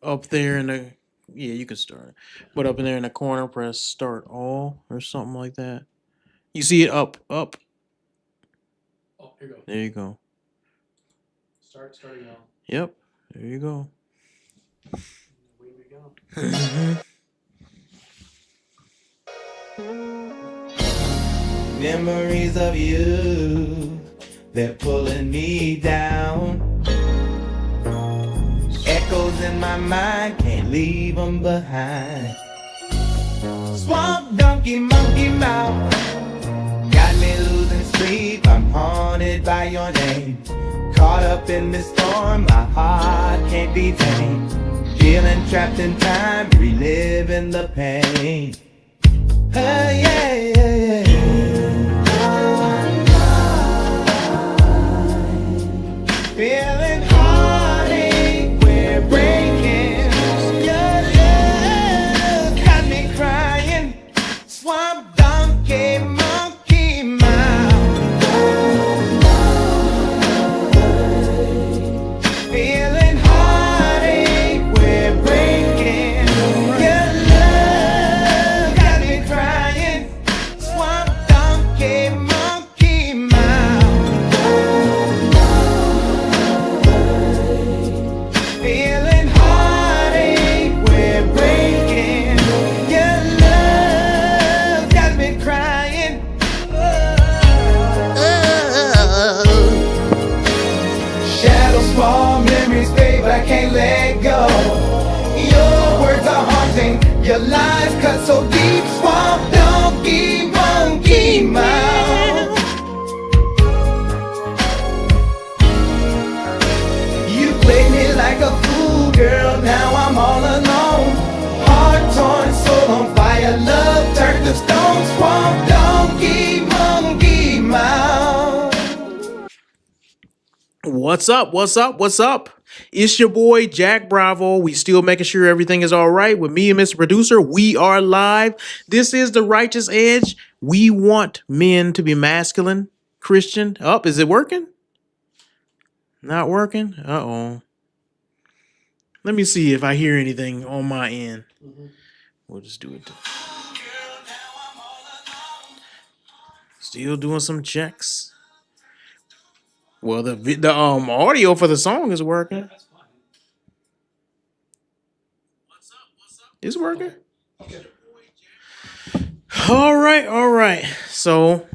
up there in the yeah, you can start it. But up in there in the corner, press start all or something like that. You see it up. Oh, here you go. There you go. Starting now. Yep. There you go. Away we go. Memories of you, they're pulling me down. Echoes in my mind, can't leave them behind. Swamp donkey, monkey mouth, got me losing sleep. I'm haunted by your name. Caught up in this storm, my heart can't be tamed. Feeling trapped in time, reliving the pain. Yeah, yeah, yeah. Feeling heartache, we're breaking. Your love got me crying. Swamp donkey, monkey mouth. Feeling heartache, we're breaking. Your love got me crying. Swamp donkey, monkey mouth. Feeling heartache, we're breaking. Your love got me crying. Shadows fall, memories fade, but I can't let go. Your words are haunting, your lies cut so deep. Swamp donkey, monkey mouth. You played me like a fool, girl, now I'm all alone. Heart torn, soul on fire, love turned to stone. Swamp donkey, monkey mouth. What's up? What's up? What's up? It's your boy Jack Bravo. We still making sure everything is all right with me and Mr. Producer. We are live. This is the Righteous Edge. We want men to be masculine, Christian. Up, is it working? Not working? Uh-oh. Let me see if I hear anything on my end. We'll just do it. Still doing some checks. Well, the audio for the song is working. That's fine. It's working. Okay. All right. So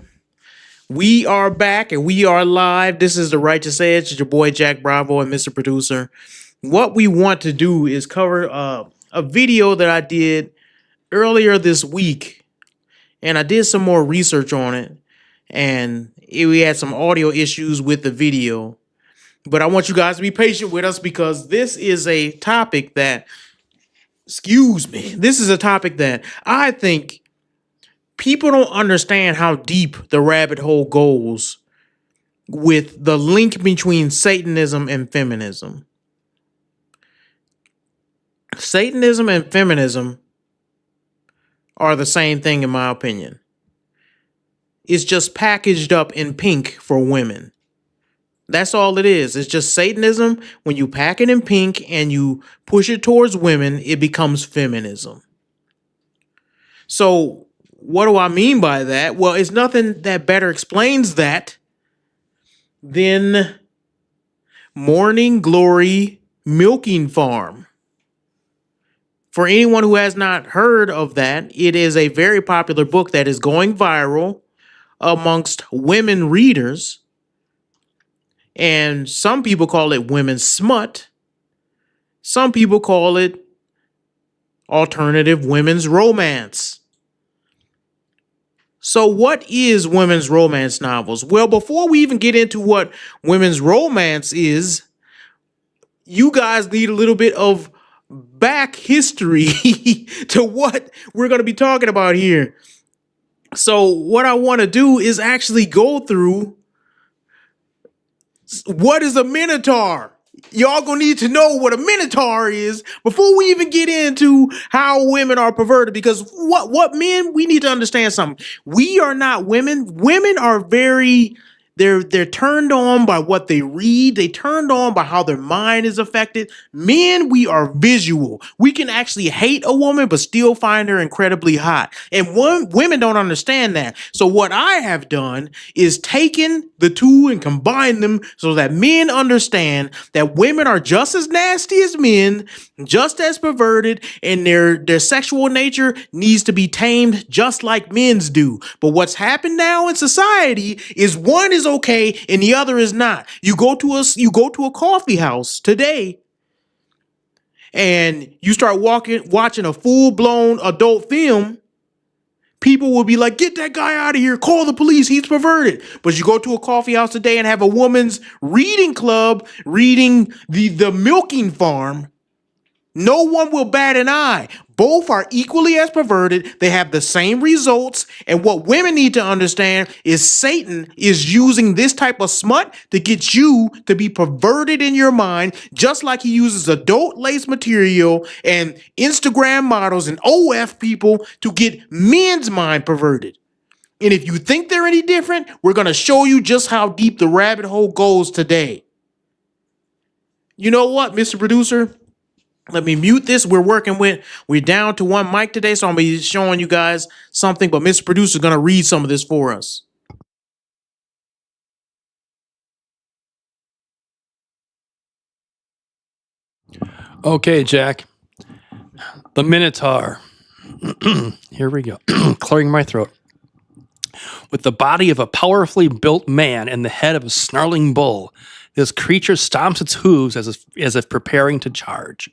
we are back and we are live. This is the Righteous Edge. It's your boy Jack Bravo and Mr. Producer. What we want to do is cover a video that I did earlier this week, and I did some more research on it, and we had some audio issues with the video. But I want you guys to be patient with us because this is a topic that, this is a topic that I think people don't understand how deep the rabbit hole goes with the link between Satanism and feminism. Satanism and feminism are the same thing in my opinion. It's just packaged up in pink for women. That's all it is. It's just Satanism. When you pack it in pink and you push it towards women, it becomes feminism. So what do I mean by that? Well, it's nothing that better explains that than Morning Glory Milking Farm. For anyone who has not heard of that, it is a very popular book that is going viral amongst women readers. And some people call it women's smut. Some people call it alternative women's romance. So what is women's romance novels? Well, before we even get into what women's romance is, you guys need a little bit of back history to what we're going to be talking about here. So what I want to do is actually go through what is a minotaur. Y'all gonna need to know what a minotaur is before we even get into how women are perverted, because what men, we need to understand something. We are not women. Women are very They're turned on by what they read. They turned on by how their mind is affected. Men, we are visual. We can actually hate a woman, but still find her incredibly hot. And women don't understand that. So what I have done is taken the two and combined them so that men understand that women are just as nasty as men, just as perverted, and their sexual nature needs to be tamed just like men's do. But what's happened now in society is one is okay and the other is not. You go to a coffee house today and you start watching a full-blown adult film. People will be like, get that guy out of here, call the police, he's perverted. But you go to a coffee house today and have a woman's reading club reading the milking farm. No one will bat an eye. Both are equally as perverted. They have the same results. And what women need to understand is Satan is using this type of smut to get you to be perverted in your mind, just like he uses adult lace material and Instagram models and OF people to get men's mind perverted. And if you think they're any different, we're going to show you just how deep the rabbit hole goes today. You know what, Mr. Producer? Let me mute this. We're down to one mic today, so I'm going to be showing you guys something, but Mr. Producer is going to read some of this for us. Okay, Jack. The Minotaur. Here we go. Clearing my throat. With the body of a powerfully built man and the head of a snarling bull, this creature stomps its hooves as if preparing to charge.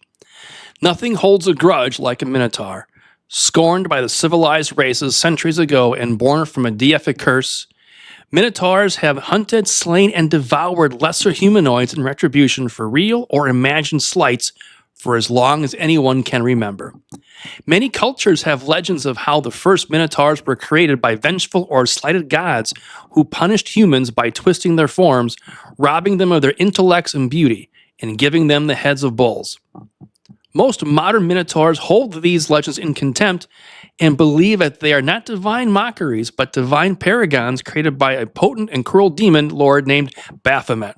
Nothing holds a grudge like a Minotaur. Scorned by the civilized races centuries ago and born from a deific curse, Minotaurs have hunted, slain, and devoured lesser humanoids in retribution for real or imagined slights for as long as anyone can remember. Many cultures have legends of how the first Minotaurs were created by vengeful or slighted gods who punished humans by twisting their forms, robbing them of their intellects and beauty, and giving them the heads of bulls. Most modern Minotaurs hold these legends in contempt and believe that they are not divine mockeries, but divine paragons created by a potent and cruel demon lord named Baphomet.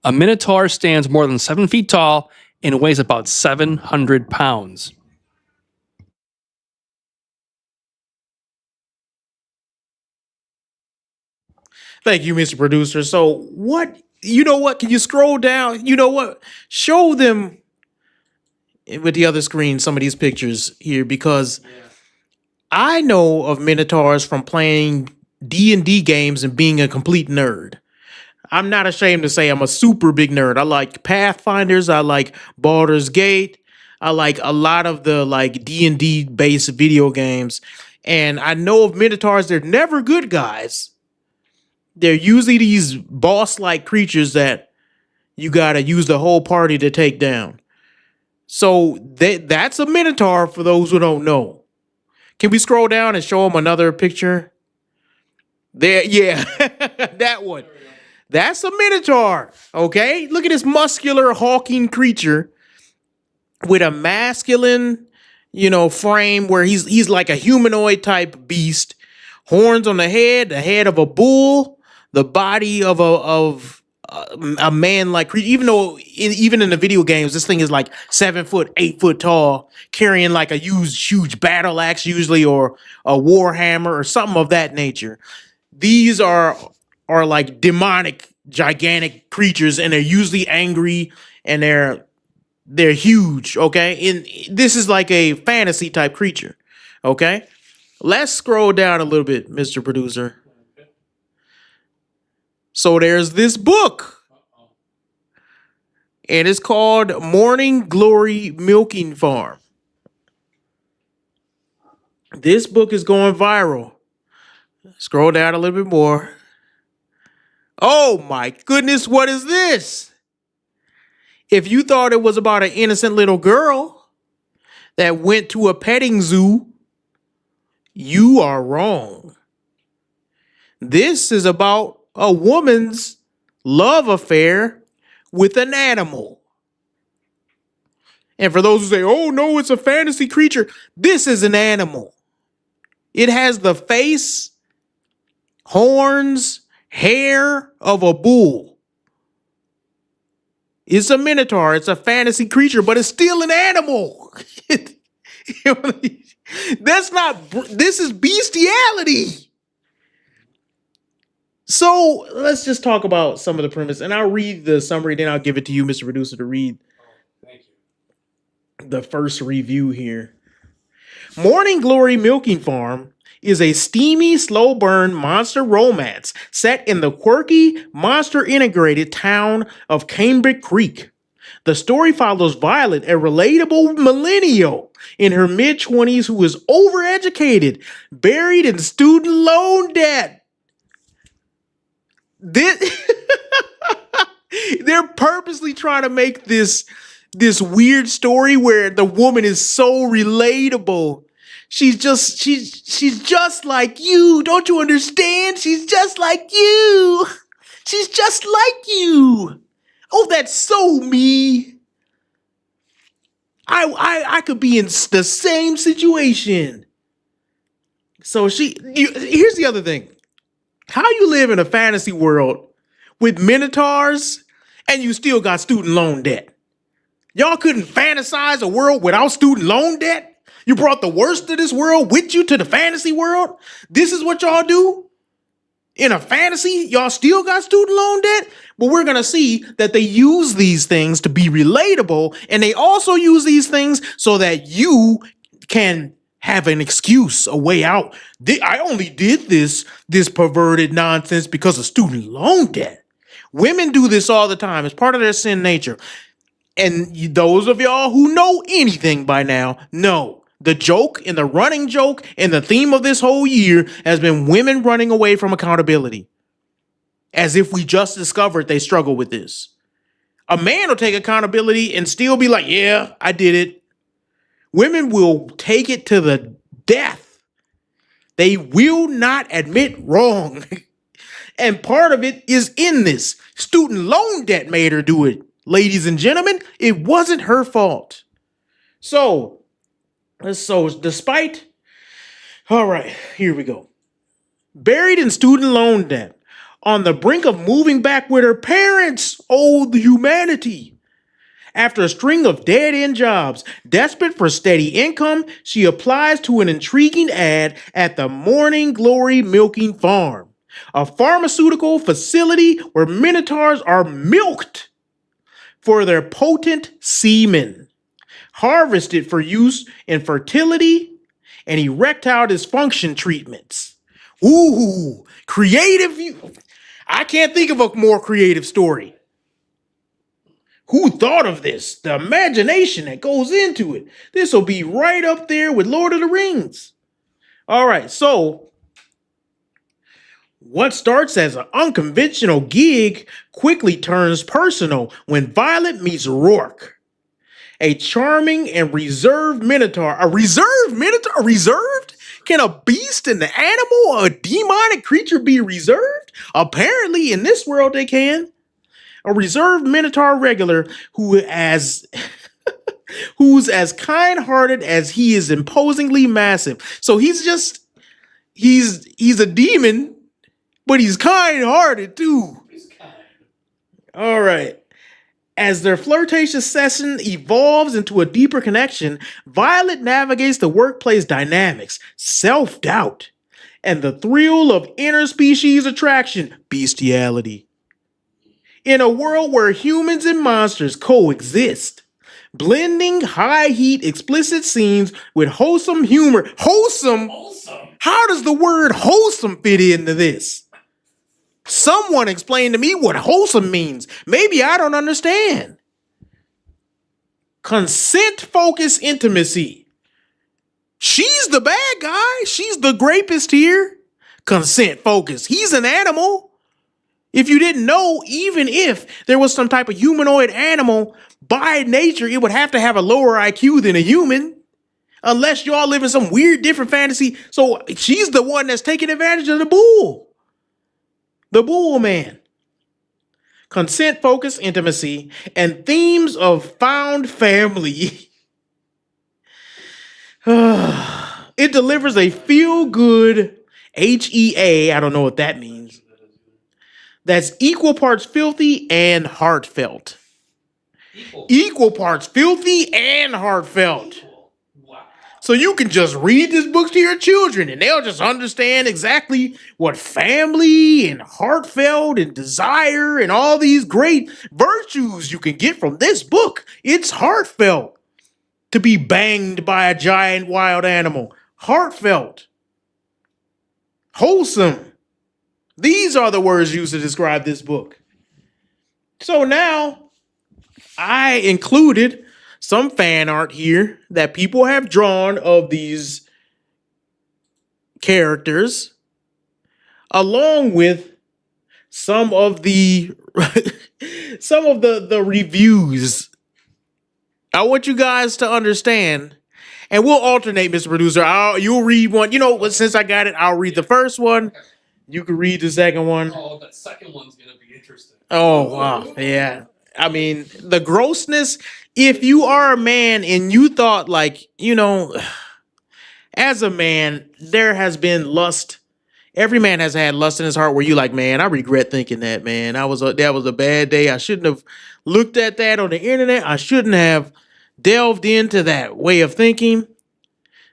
A Minotaur stands more than 7 feet tall and weighs about 700 pounds. Thank you, Mr. Producer. So you know what? Can you scroll down? You know what? Show them with the other screen some of these pictures here, because I know of Minotaurs from playing D&D games and being a complete nerd. I'm not ashamed to say I'm a super big nerd. I like Pathfinders. I like Baldur's Gate. I like a lot of the like D&D based video games. And I know of Minotaurs. They're never good guys. They're usually these boss-like creatures that you got to use the whole party to take down. So that's a Minotaur for those who don't know. Can we scroll down and show them another picture? There, yeah, that one. That's a Minotaur, okay? Look at this muscular, hulking creature with a masculine, frame where he's like a humanoid type beast. Horns on the head of a bull, the body of a man-like creature. Even though, even in the video games, this thing is like 7 foot, 8 foot tall, carrying like a huge battle axe usually, or a war hammer or something of that nature. These are like demonic, gigantic creatures, and they're usually angry, and they're huge, okay? And this is like a fantasy type creature, okay? Let's scroll down a little bit, Mr. Producer. So there's this book, and it's called Morning Glory Milking Farm. This book is going viral. Scroll down a little bit more. Oh my goodness, what is this? If you thought it was about an innocent little girl that went to a petting zoo, you are wrong. This is about a woman's love affair with an animal. And for those who say, oh no, it's a fantasy creature, this is an animal. It has the face, horns, hair of a bull. It's a minotaur. It's a fantasy creature, but it's still an animal. That's not, this is bestiality. So let's just talk about some of the premise, and I'll read the summary, then I'll give it to you, Mr. Producer, to read the first review here. Morning Glory Milking Farm is a steamy, slow burn monster romance set in the quirky, monster integrated town of Cambric Creek. The story follows Violet, a relatable millennial in her mid-20s who is overeducated, buried in student loan debt. They're purposely trying to make this weird story where the woman is so relatable. She's just like you. Don't you understand? She's just like you. She's just like you. Oh, that's so me. I could be in the same situation. So here's the other thing. How you live in a fantasy world with minotaurs and you still got student loan debt? Y'all couldn't fantasize a world without student loan debt? You brought the worst of this world with you to the fantasy world? This is what y'all do? In a fantasy, y'all still got student loan debt? But we're going to see that they use these things to be relatable, and they also use these things so that you can have an excuse, a way out. I only did this perverted nonsense because of student loan debt. Women do this all the time. It's part of their sin nature. And those of y'all who know anything by now know the joke and the running joke and the theme of this whole year has been women running away from accountability. As if we just discovered they struggle with this. A man will take accountability and still be like, yeah, I did it. Women will take it to the death. They will not admit wrong. And part of it is in this. Student loan debt made her do it. Ladies and gentlemen, it wasn't her fault. So despite, all right, here we go. Buried in student loan debt, on the brink of moving back with her parents, the humanity. After a string of dead-end jobs, desperate for steady income, she applies to an intriguing ad at the Morning Glory Milking Farm, a pharmaceutical facility where minotaurs are milked for their potent semen, harvested for use in fertility and erectile dysfunction treatments. Ooh, creative. I can't think of a more creative story. Who thought of this? The imagination that goes into it. This will be right up there with Lord of the Rings. All right, so what starts as an unconventional gig quickly turns personal when Violet meets Rourke, a charming and reserved minotaur. A reserved minotaur? Reserved? Can a beast, an animal, a demonic creature be reserved? Apparently, in this world, they can. A reserved minotaur regular who's as kind-hearted as he is imposingly massive. So he's a demon, but he's kind-hearted too. He's kind. All right. As their flirtatious session evolves into a deeper connection, Violet navigates the workplace dynamics, self-doubt, and the thrill of interspecies attraction, bestiality. In a world where humans and monsters coexist, blending high-heat explicit scenes with wholesome humor. Wholesome? How does the word wholesome fit into this? Someone explain to me what wholesome means. Maybe I don't understand. Consent-focused intimacy. She's the bad guy. She's the rapist here. Consent-focused. He's an animal. If you didn't know, even if there was some type of humanoid animal, by nature, it would have to have a lower IQ than a human. Unless y'all live in some weird different fantasy. So she's the one that's taking advantage of the bull. The bull man. Consent-focused intimacy and themes of found family. It delivers a feel-good HEA, I don't know what that means, that's equal parts filthy and heartfelt. Equal parts filthy and heartfelt. Wow. So you can just read this book to your children and they'll just understand exactly what family and heartfelt and desire and all these great virtues you can get from this book. It's heartfelt to be banged by a giant wild animal. Heartfelt. Wholesome. These are the words used to describe this book. So now I included some fan art here that people have drawn of these characters, along with some of the the reviews. I want you guys to understand, and we'll alternate, Mr. Producer. You'll read one. You know, since I got it, I'll read the first one. You can read the second one. Oh, that second one's gonna be interesting. Oh, wow. Yeah. I mean, the grossness, if you are a man and you thought, like, you know, as a man, there has been lust. Every man has had lust in his heart where you like, man, I regret thinking that, man. That was a bad day. I shouldn't have looked at that on the internet. I shouldn't have delved into that way of thinking.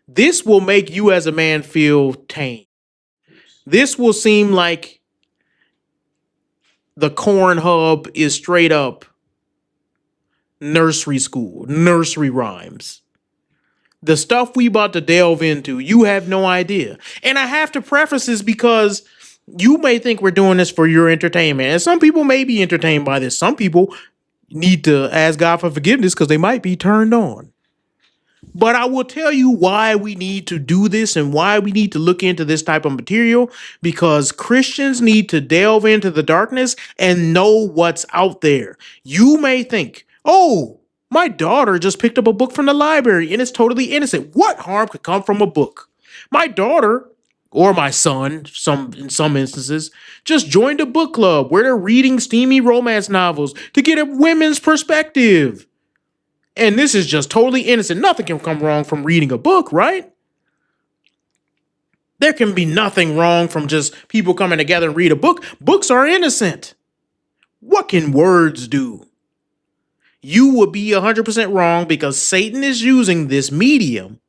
This will make you as a man feel tame. This will seem like the corn hub is straight up nursery school, nursery rhymes. The stuff we about to delve into, you have no idea. And I have to preface this because you may think we're doing this for your entertainment. And some people may be entertained by this. Some people need to ask God for forgiveness because they might be turned on. But I will tell you why we need to do this and why we need to look into this type of material, because Christians need to delve into the darkness and know what's out there. You may think, oh, my daughter just picked up a book from the library and it's totally innocent. What harm could come from a book? My daughter, or my son, in some instances, just joined a book club where they're reading steamy romance novels to get a women's perspective. And this is just totally innocent. Nothing can come wrong from reading a book, right? There can be nothing wrong from just people coming together and read a book. Books are innocent. What can words do? You would be 100% wrong, because Satan is using this medium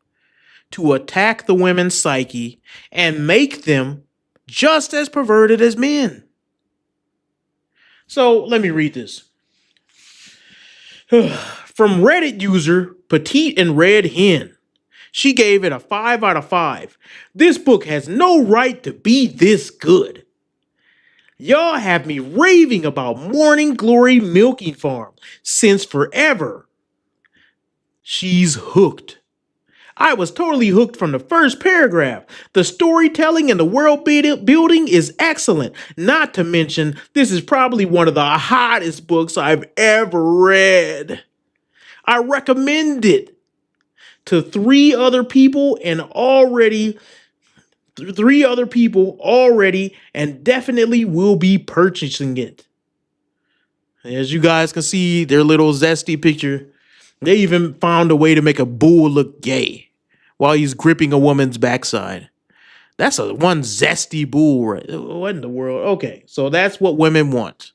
to attack the women's psyche and make them just as perverted as men. So let me read this. From Reddit user Petite and Red Hen. She gave it a 5 out of 5. This book has no right to be this good. Y'all have me raving about Morning Glory Milking Farm since forever. She's hooked. I was totally hooked from the first paragraph. The storytelling and the world building is excellent. Not to mention, this is probably one of the hottest books I've ever read. I recommend it to three other people already, and definitely will be purchasing it. As you guys can see, their little zesty picture, they even found a way to make a bull look gay while he's gripping a woman's backside. That's one zesty bull, right? What in the world? Okay, so that's what women want.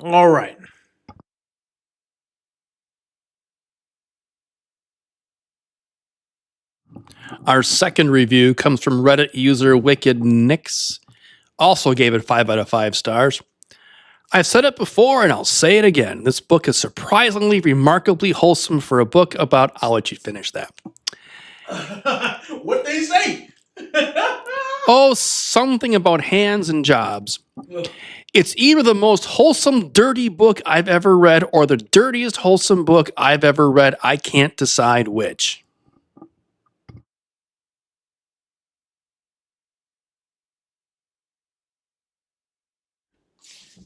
All right. Our second review comes from Reddit user Wicked Nix. Also gave it 5 out of 5 stars. I've said it before and I'll say it again. This book is surprisingly, remarkably wholesome for a book about. I'll let you finish that. What they say? Oh, something about hands and jobs. It's either the most wholesome, dirty book I've ever read or the dirtiest wholesome book I've ever read. I can't decide which.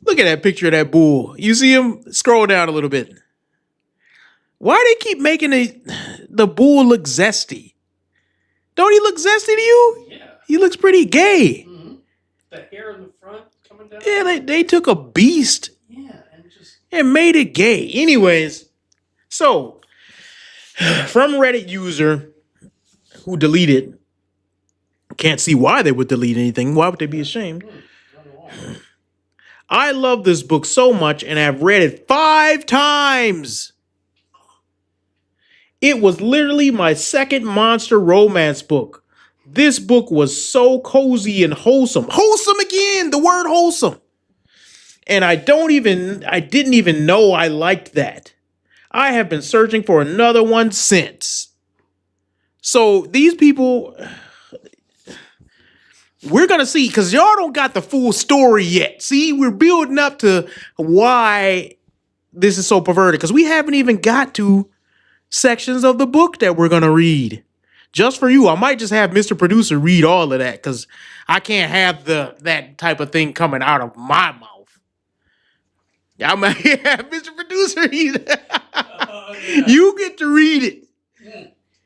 Look at that picture of that bull. You see him? Scroll down a little bit. Why do they keep making the bull look zesty? Don't he look zesty to you? Yeah. He looks pretty gay. Mm-hmm. The hair in the front coming down. Yeah, they took a beast and made it gay. Anyways, so from Reddit user who deleted, can't see why they would delete anything. Why would they be ashamed? I love this book so much and have read it 5 times. It was literally my second monster romance book. This book was so cozy and wholesome. Wholesome again, the word wholesome. And I didn't even know I liked that. I have been searching for another one since. So these people, we're going to see, because y'all don't got the full story yet. See, we're building up to why this is so perverted, because we haven't even got to sections of the book that we're going to read. Just for you, I might just have Mr. Producer read all of that, because I can't have that type of thing coming out of my mouth. I might have Mr. Producer read it. You get to read it.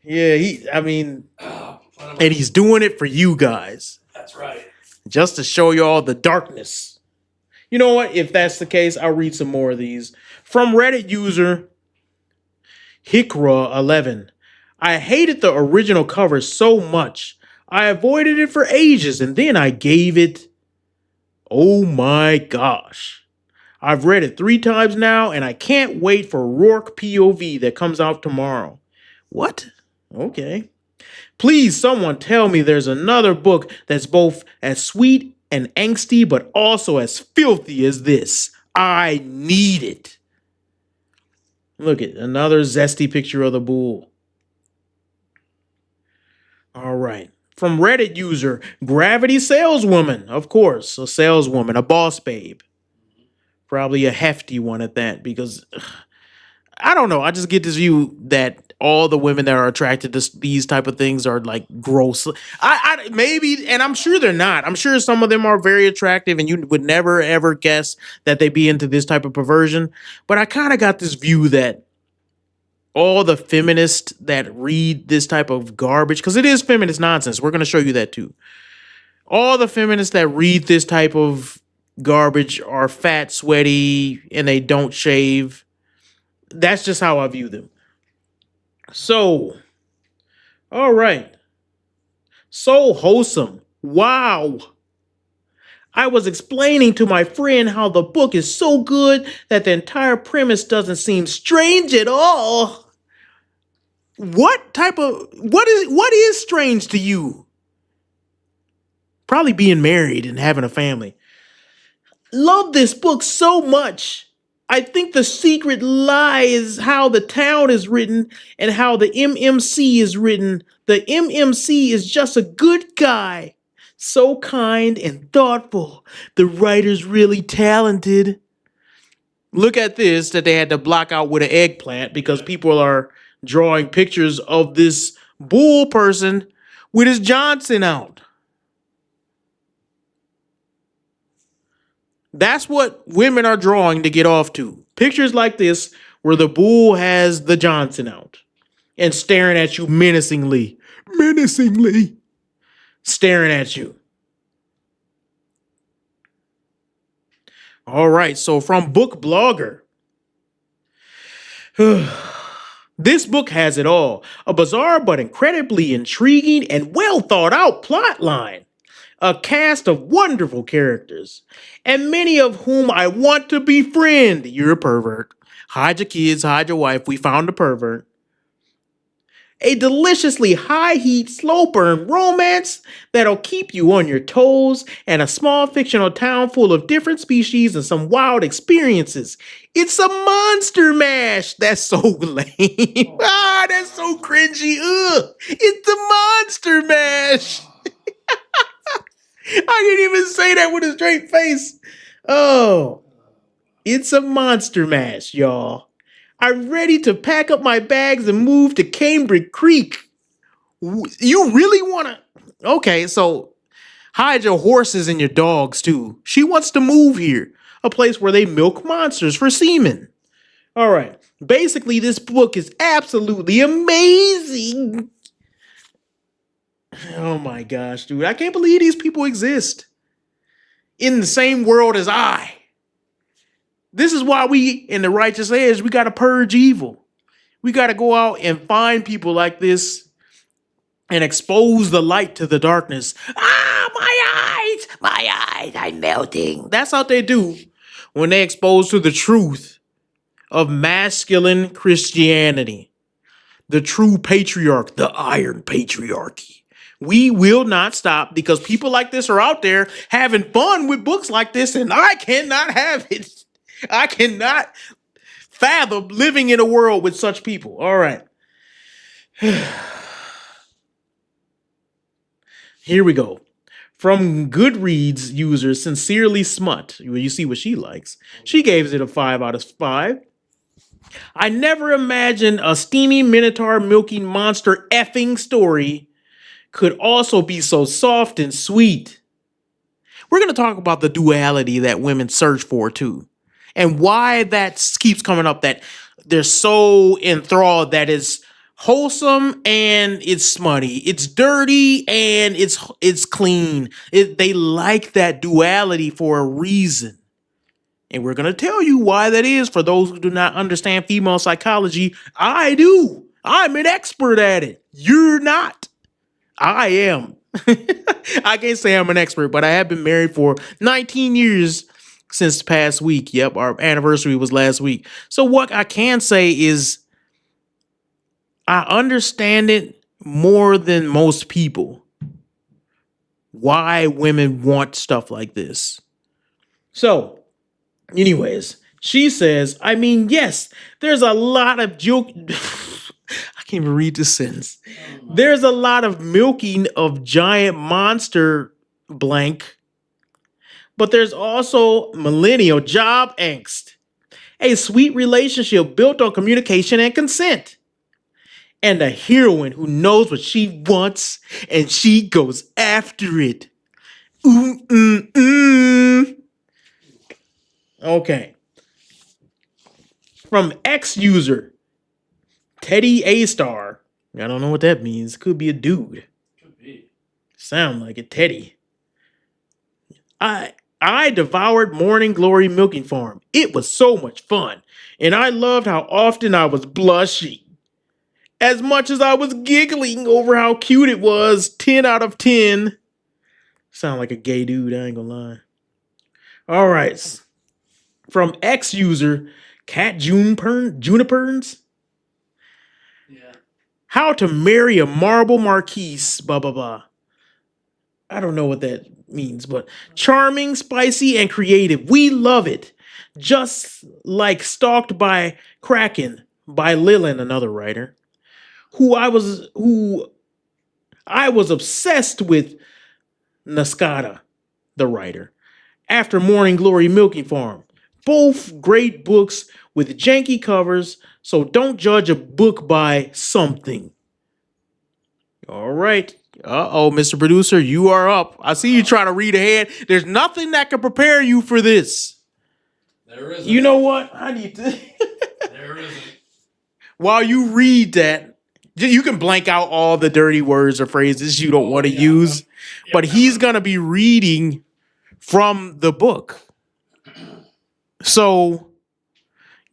Yeah, and he's doing it for you guys. That's right. Just to show you all the darkness. You know what? If that's the case, I'll read some more of these. From Reddit user Hikra11. I hated the original cover so much. I avoided it for ages, and then I gave it. Oh my gosh. I've read it 3 times now, and I can't wait for Rourke POV that comes out tomorrow. What? Okay. Please, someone tell me there's another book that's both as sweet and angsty, but also as filthy as this. I need it. Look at another zesty picture of the bull. All right. From Reddit user, Gravity Saleswoman. Of course, a saleswoman, a boss babe. Probably a hefty one at that, because I don't know. I just get this view that all the women that are attracted to these type of things are like gross. I maybe, and I'm sure they're not. I'm sure some of them are very attractive, and you would never ever guess that they be into this type of perversion. But I kind of got this view that all the feminists that read this type of garbage, because it is feminist nonsense. We're going to show you that too. All the feminists that read this type of garbage are fat, sweaty, and they don't shave. That's just how I view them. So, all right. So wholesome. Wow. I was explaining to my friend how the book is so good that the entire premise doesn't seem strange at all. What is strange to you? Probably being married and having a family. Love this book so much. I think the secret lies how the town is written and how the MMC is written. The MMC is just a good guy. So kind and thoughtful. The writer's really talented. Look at this that they had to block out with an eggplant because people are drawing pictures of this bull person with his Johnson out. That's what women are drawing to get off to. Pictures like this where the bull has the Johnson out and staring at you menacingly. Menacingly. Staring at you. All right, so from Book Blogger. This book has it all. A bizarre but incredibly intriguing and well thought out plot line. A cast of wonderful characters, and many of whom I want to befriend. You're a pervert. Hide your kids, hide your wife. We found a pervert. A deliciously high heat, slow burn romance that'll keep you on your toes, and a small fictional town full of different species and some wild experiences. It's a monster mash. That's so lame. That's so cringy. Ugh. It's a monster mash. I can't even say that with a straight face. Oh, it's a monster mash, y'all. I'm ready to pack up my bags and move to Cambridge Creek. You really want to? Okay, so hide your horses and your dogs too. She wants to move here, a place where they milk monsters for semen. All right. Basically, this book is absolutely amazing. Oh my gosh, dude. I can't believe these people exist in the same world as I. This is why we, in the righteous age, we got to purge evil. We got to go out and find people like this and expose the light to the darkness. Ah, my eyes, My eyes, I'm melting. That's how they do when they expose to the truth of masculine Christianity. The true patriarch, the iron patriarchy. We will not stop because people like this are out there having fun with books like this, and I cannot have it. I cannot fathom living in a world with such people. All right. Here we go. From Goodreads user Sincerely Smut. You see what she likes. She gave it a 5 out of 5. I never imagined a steamy minotaur milking monster effing story could also be so soft and sweet. We're going to talk about the duality that women search for too, and why that keeps coming up, that they're so enthralled that it's wholesome and it's smutty, it's dirty and it's clean. They like that duality for a reason. And we're going to tell you why that is for those who do not understand female psychology. I do. I'm an expert at it. You're not. I am. I can't say I'm an expert, but I have been married for 19 years since the past week. Yep, our anniversary was last week. So what I can say is I understand it more than most people. Why women want stuff like this. So, anyways, she says, I mean, yes, there's a lot of joke. I can't even read this sentence. There's a lot of milking of giant monster blank, but there's also millennial job angst, a sweet relationship built on communication and consent, and a heroine who knows what she wants and she goes after it. Okay. From X-user Teddy A-Star. I don't know what that means. Could be a dude. Could be. Sound like it, Teddy. I devoured Morning Glory Milking Farm. It was so much fun. And I loved how often I was blushing. As much as I was giggling over how cute it was. 10 out of 10. Sound like a gay dude, I ain't gonna lie. All right. From X-user Cat Juniperns. Yeah. How to marry a marble marquise, blah, blah, blah. I don't know what that means, but charming, spicy, and creative. We love it. Just like Stalked by Kraken by Lillian, another writer, who I was obsessed with Nascada, the writer, after Morning Glory Milking Farm. Both great books with janky covers, so don't judge a book by something. All right. Uh-oh, Mr. Producer, you are up. I see you trying to read ahead. There's nothing that can prepare you for this. There isn't. You know what? I need to... There isn't. While you read that, you can blank out all the dirty words or phrases you don't want to use, but he's going to be reading from the book. So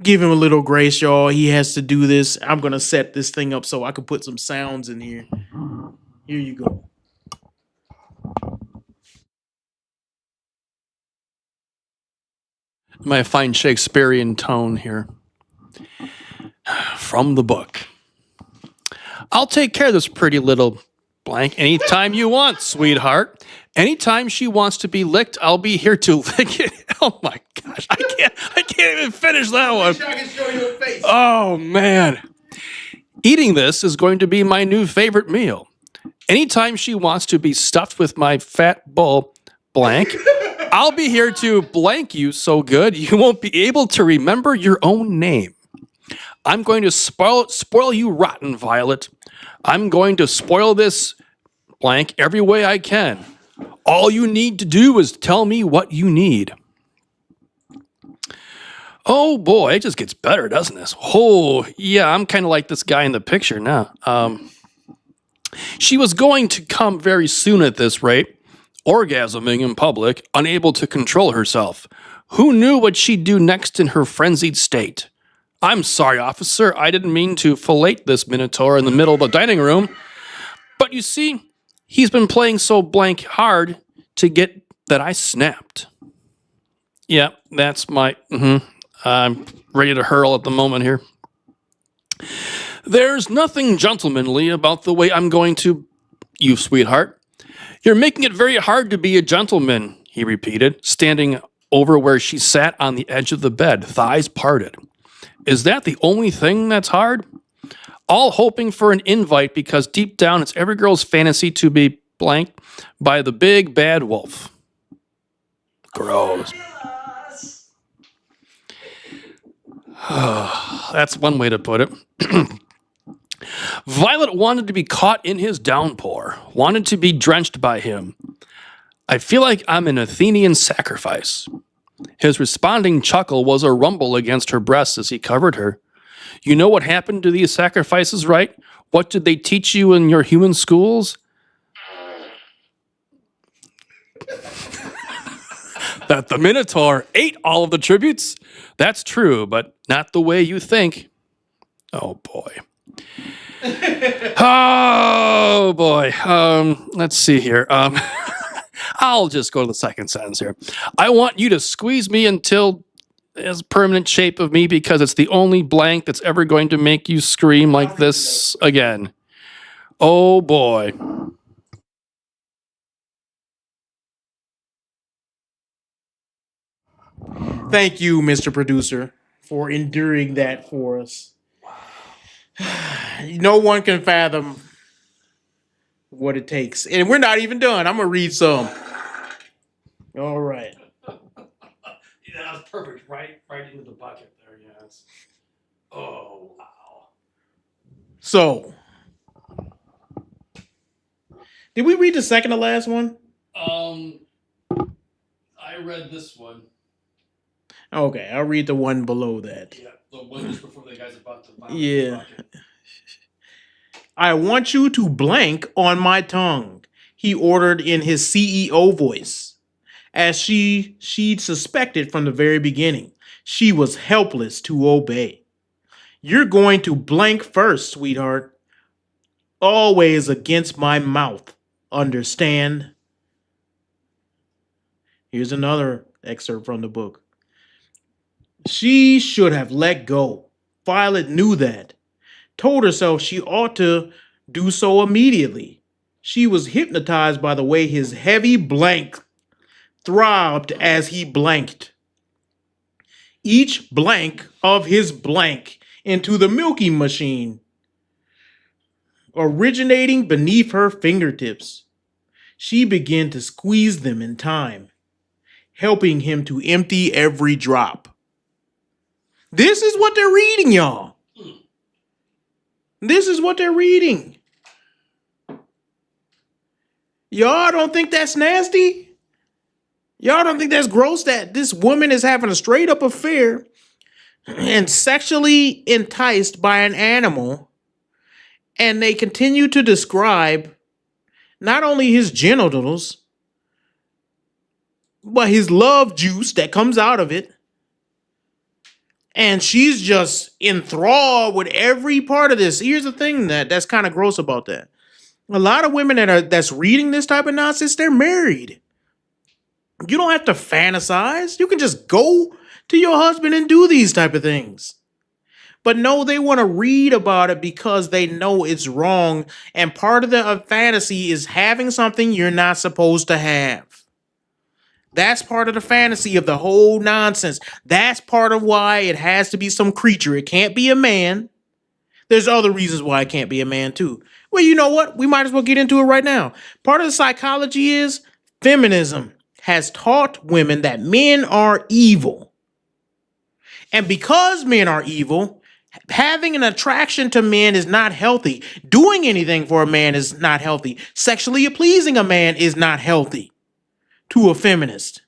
give him a little grace, y'all. He has to do this. I'm going to set this thing up so I can put some sounds in here. Here you go. My fine Shakespearean tone here. From the book. I'll take care of this pretty little blank anytime you want, sweetheart. Anytime she wants to be licked, I'll be here to lick it. Oh my gosh, I can't even finish that one. I can show you a face. Oh man. Eating this is going to be my new favorite meal. Anytime she wants to be stuffed with my fat bull blank, I'll be here to blank you so good you won't be able to remember your own name. I'm going to spoil you rotten, Violet. I'm going to spoil this blank every way I can. All you need to do is tell me what you need. Oh boy, it just gets better, doesn't it? Oh, yeah, I'm kind of like this guy in the picture now. She was going to come very soon at this rate, orgasming in public, unable to control herself. Who knew what she'd do next in her frenzied state? I'm sorry, officer, I didn't mean to fillet this minotaur in the middle of the dining room. But you see, he's been playing so blank hard to get that I snapped. Yeah, that's my. I'm ready to hurl at the moment here. There's nothing gentlemanly about the way I'm going to. You, sweetheart. You're making it very hard to be a gentleman, he repeated, standing over where she sat on the edge of the bed, thighs parted. Is that the only thing that's hard? All hoping for an invite because deep down it's every girl's fantasy to be blanked by the big bad wolf. Gross. That's one way to put it. Violet wanted to be caught in his downpour, wanted to be drenched by him. I feel like I'm an Athenian sacrifice. His responding chuckle was a rumble against her breasts as he covered her. You know what happened to these sacrifices, right? What did they teach you in your human schools? That the Minotaur ate all of the tributes? That's true, but not the way you think. Oh, boy. Oh, boy. Let's see here. I'll just go to the second sentence here. I want you to squeeze me until it's a permanent shape of me because it's the only blank that's ever going to make you scream like this again. Oh, boy. Thank you, Mr. Producer, for enduring that for us. No one can fathom what it takes. And we're not even done. I'm going to read some. All right. Yeah, that was perfect. Right into the bucket there, yes. Oh, wow. So, did we read the second to last one? I read this one. Okay, I'll read the one below that. Yeah, the one just before the guy's about to vomit. Yeah. I want you to blank on my tongue, he ordered in his CEO voice. As she'd suspected from the very beginning, she was helpless to obey. You're going to blank first, sweetheart. Always against my mouth. Understand? Here's another excerpt from the book. She should have let go. Violet knew that. Told herself she ought to do so immediately. She was hypnotized by the way his heavy blank throbbed as he blanked. Each blank of his blank into the milking machine, originating beneath her fingertips. She began to squeeze them in time, helping him to empty every drop. This is what they're reading, y'all. This is what they're reading. Y'all don't think that's nasty? Y'all don't think that's gross that this woman is having a straight up affair and sexually enticed by an animal, and they continue to describe not only his genitals, but his love juice that comes out of it. And she's just enthralled with every part of this. Here's the thing that's kind of gross about that. A lot of women that's reading this type of nonsense, they're married. You don't have to fantasize. You can just go to your husband and do these type of things. But no, they want to read about it because they know it's wrong. And part of the fantasy is having something you're not supposed to have. That's part of the fantasy of the whole nonsense. That's part of why it has to be some creature. It can't be a man. There's other reasons why it can't be a man too. Well, you know what? We might as well get into it right now. Part of the psychology is feminism has taught women that men are evil. And because men are evil, having an attraction to men is not healthy. Doing anything for a man is not healthy. Sexually pleasing a man is not healthy to a feminist.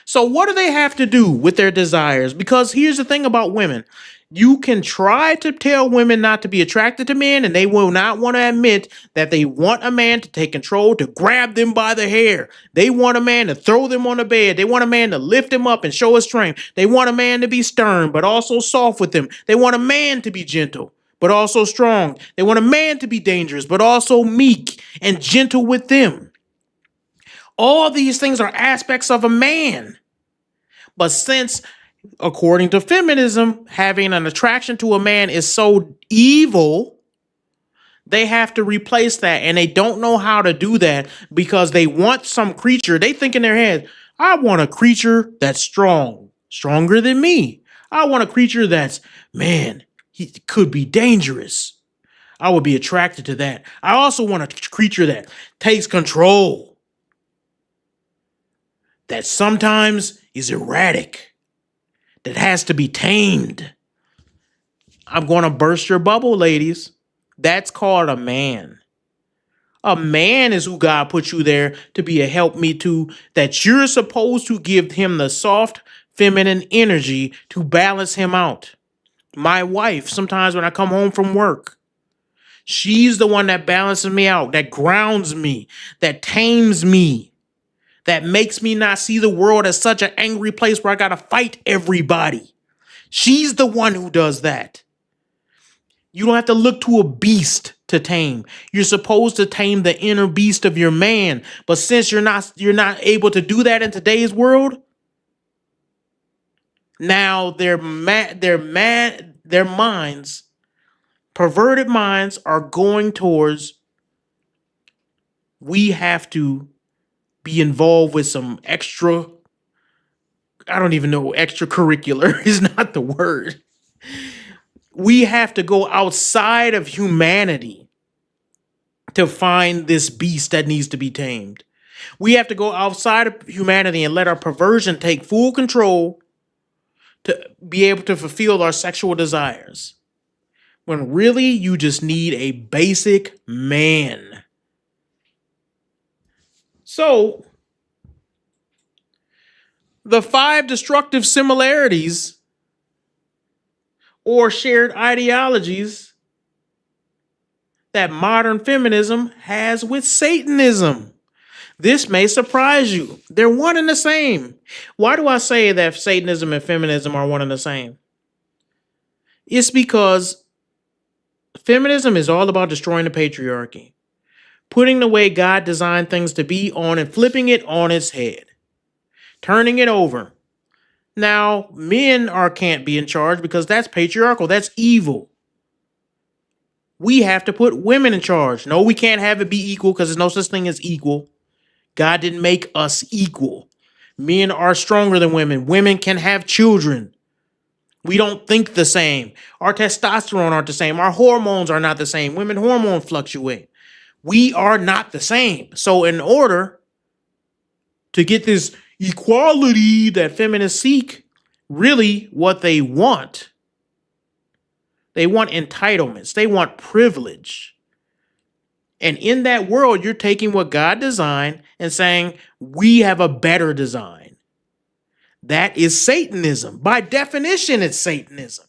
So what do they have to do with their desires? Because here's the thing about women. You can try to tell women not to be attracted to men, and they will not want to admit that they want a man to take control, to grab them by the hair. They want a man to throw them on the bed. They want a man to lift them up and show his strength. They want a man to be stern, but also soft with them. They want a man to be gentle, but also strong. They want a man to be dangerous, but also meek and gentle with them. All these things are aspects of a man. But since, according to feminism, having an attraction to a man is so evil, they have to replace that. And they don't know how to do that because they want some creature. They think in their head, I want a creature that's strong, stronger than me. I want a creature that's, man, he could be dangerous. I would be attracted to that. I also want a creature that takes control, that sometimes is erratic, that has to be tamed. I'm going to burst your bubble, ladies. That's called a man. A man is who God put you there to be a helpmeet to, that you're supposed to give him the soft, feminine energy to balance him out. My wife, sometimes when I come home from work, she's the one that balances me out, that grounds me, that tames me, that makes me not see the world as such an angry place where I got to fight everybody. She's the one who does that. You don't have to look to a beast to tame. You're supposed to tame the inner beast of your man. But since you're not able to do that in today's world, now their minds, perverted minds, are going towards, we have to be involved with some extra, I don't even know, extracurricular is not the word. We have to go outside of humanity to find this beast that needs to be tamed. We have to go outside of humanity and let our perversion take full control to be able to fulfill our sexual desires. When really you just need a basic man. So, the 5 destructive similarities or shared ideologies that modern feminism has with Satanism. This may surprise you. They're one and the same. Why do I say that Satanism and feminism are one and the same? It's because feminism is all about destroying the patriarchy, putting the way God designed things to be on and flipping it on its head, turning it over. Now, men can't be in charge because that's patriarchal. That's evil. We have to put women in charge. No, we can't have it be equal because there's no such thing as equal. God didn't make us equal. Men are stronger than women. Women can have children. We don't think the same. Our testosterone aren't the same. Our hormones are not the same. Women hormones fluctuate. We are not the same. So in order to get this equality that feminists seek, really what they want entitlements. They want privilege. And in that world, you're taking what God designed and saying, we have a better design. That is Satanism. By definition, it's Satanism.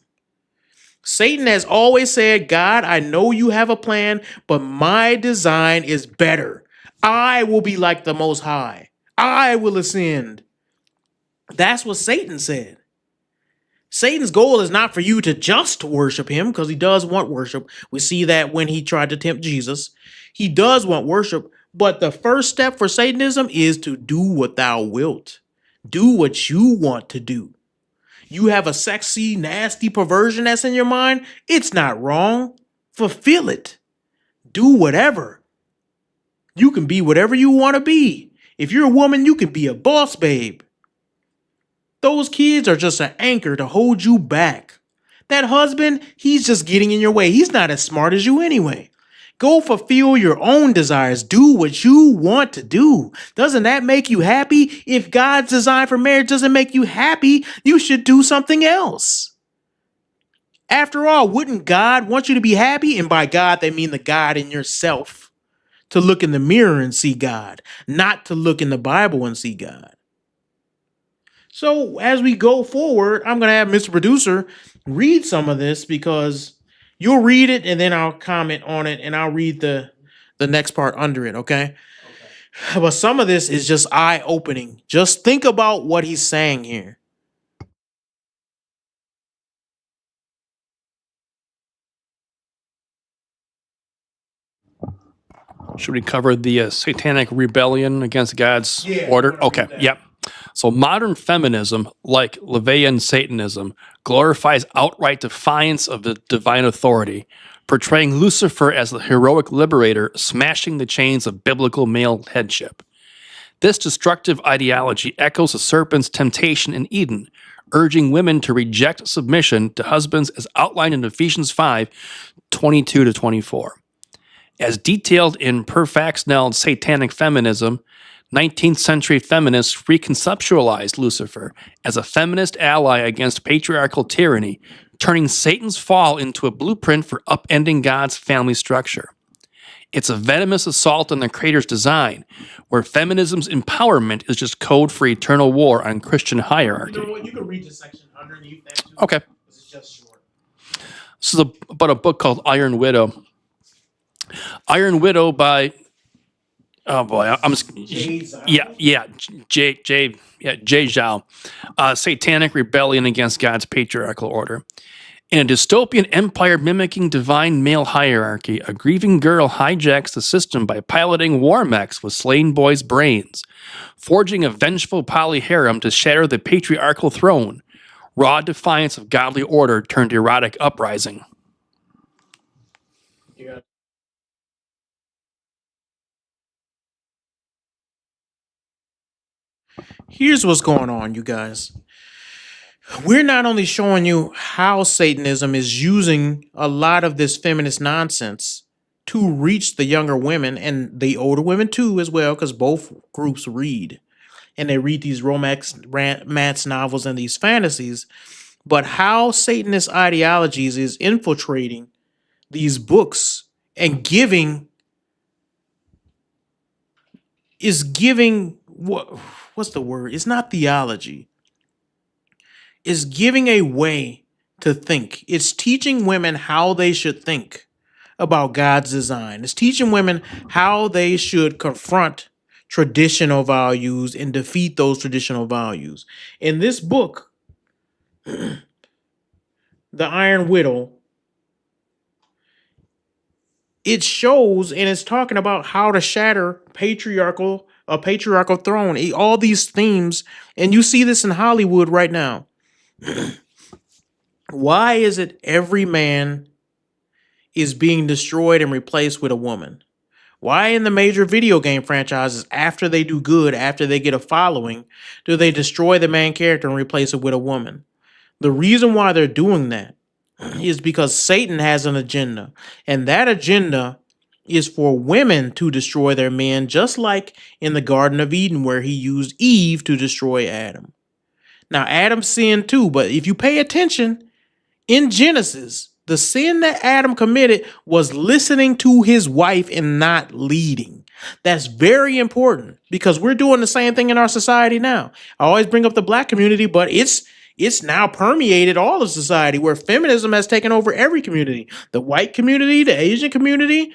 Satan has always said, God, I know you have a plan, but my design is better. I will be like the Most High. I will ascend. That's what Satan said. Satan's goal is not for you to just worship him, because he does want worship. We see that when he tried to tempt Jesus. He does want worship, but the first step for Satanism is to do what thou wilt. Do what you want to do. You have a sexy, nasty perversion that's in your mind. It's not wrong. Fulfill it. Do whatever. You can be whatever you want to be. If you're a woman, you can be a boss babe. Those kids are just an anchor to hold you back. That husband, he's just getting in your way. He's not as smart as you anyway. Go fulfill your own desires. Do what you want to do. Doesn't that make you happy? If God's design for marriage doesn't make you happy, you should do something else. After all, wouldn't God want you to be happy? And by God, they mean the God in yourself. To look in the mirror and see God, not to look in the Bible and see God. So as we go forward, I'm going to have Mr. Producer read some of this, because you'll read it and then I'll comment on it and I'll read the next part under it, okay? But some of this is just eye-opening. Just think about what he's saying here. Should we cover the satanic rebellion against God's order? Okay, yep. So modern feminism, like LaVeyan Satanism, glorifies outright defiance of the divine authority, portraying Lucifer as the heroic liberator, smashing the chains of biblical male headship. This destructive ideology echoes the serpent's temptation in Eden, urging women to reject submission to husbands as outlined in Ephesians 5:22-24. As detailed in Per Faxneld's Satanic Feminism, 19th century feminists reconceptualized Lucifer as a feminist ally against patriarchal tyranny, turning Satan's fall into a blueprint for upending God's family structure. It's a venomous assault on the Creator's design, where feminism's empowerment is just code for eternal war on Christian hierarchy. You know what? You can read the section underneath that too. Okay. It's just short. This is about a book called Iron Widow. Iron Widow by, oh boy, I'm just, Jay Zhao. Satanic Rebellion Against God's Patriarchal Order. In a dystopian empire mimicking divine male hierarchy, a grieving girl hijacks the system by piloting war mechs with slain boys' brains, forging a vengeful polyharem to shatter the patriarchal throne. Raw defiance of godly order turned erotic uprising. Yeah. Here's what's going on, you guys. We're not only showing you how Satanism is using a lot of this feminist nonsense to reach the younger women and the older women too as well, because both groups read. And they read these romance novels and these fantasies, but how Satanist ideologies is infiltrating these books and giving what's the word? It's not theology. It's giving a way to think. It's teaching women how they should think about God's design. It's teaching women how they should confront traditional values and defeat those traditional values. In this book, The Iron Widow, it shows and it's talking about how to shatter a patriarchal throne, all these themes, and you see this in Hollywood right now. Why is it every man is being destroyed and replaced with a woman? Why in the major video game franchises, after they do good, after they get a following, do they destroy the main character and replace it with a woman? The reason why they're doing that is because Satan has an agenda, and that agenda is for women to destroy their men, just like in the Garden of Eden where he used Eve to destroy Adam. Now, Adam sinned too, but if you pay attention, in Genesis, the sin that Adam committed was listening to his wife and not leading. That's very important because we're doing the same thing in our society now. I always bring up the black community, but it's now permeated all of society where feminism has taken over every community. The white community, the Asian community.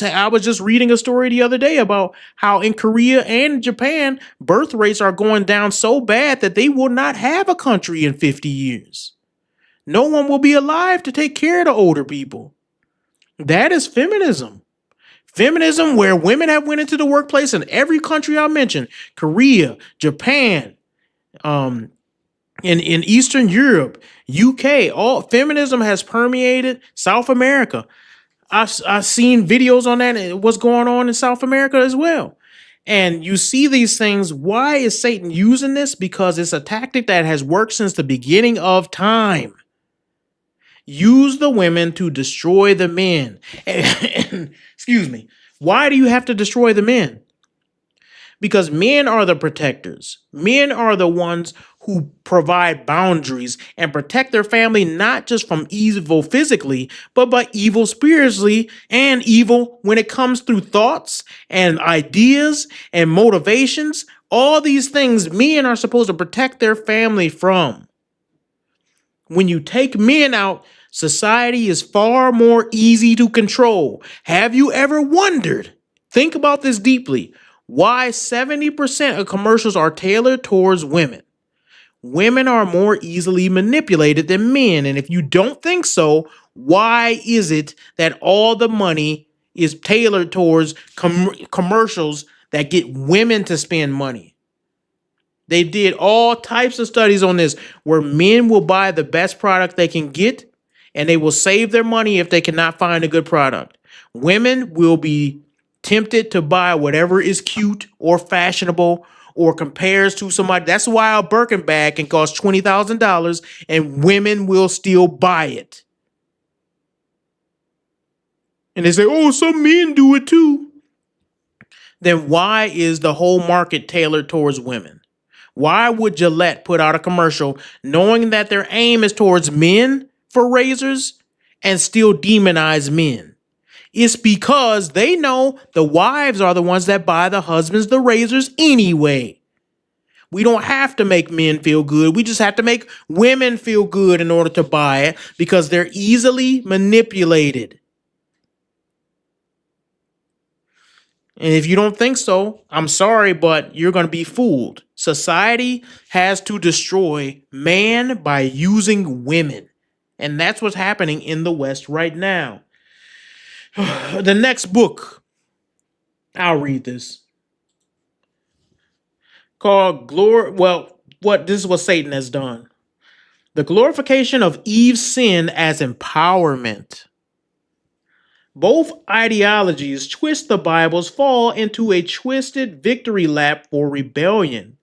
I was just reading a story the other day about how in Korea and Japan, birth rates are going down so bad that they will not have a country in 50 years. No one will be alive to take care of the older people. That is feminism. Feminism where women have went into the workplace in every country I mentioned, Korea, Japan, in Eastern Europe, UK, all feminism has permeated South America. I've seen videos on that and what's going on in South America as well. And you see these things. Why is Satan using this? Because it's a tactic that has worked since the beginning of time. Use the women to destroy the men. Excuse me. Why do you have to destroy the men? Because men are the protectors. Men are the ones who provide boundaries and protect their family, not just from evil physically, but by evil spiritually and evil when it comes through thoughts and ideas and motivations. All these things men are supposed to protect their family from. When you take men out, society is far more easy to control. Have you ever wondered? Think about this deeply. Why 70% of commercials are tailored towards women? Women are more easily manipulated than men. And if you don't think so, why is it that all the money is tailored towards commercials that get women to spend money. They did all types of studies on this where men will buy the best product they can get and they will save their money if they cannot find a good product. Women will be tempted to buy whatever is cute or fashionable or compares to somebody. That's why a Birkin bag can cost $20,000 and women will still buy it. And they say, oh, some men do it too. Then why is the whole market tailored towards women? Why would Gillette put out a commercial knowing that their aim is towards men for razors and still demonize men? It's because they know the wives are the ones that buy the husbands the razors anyway. We don't have to make men feel good. We just have to make women feel good in order to buy it because they're easily manipulated. And if you don't think so, I'm sorry, but you're going to be fooled. Society has to destroy man by using women. And that's what's happening in the West right now. The next book, I'll read this. Called this is what Satan has done. The glorification of Eve's sin as empowerment. Both ideologies twist the Bible's fall into a twisted victory lap for rebellion,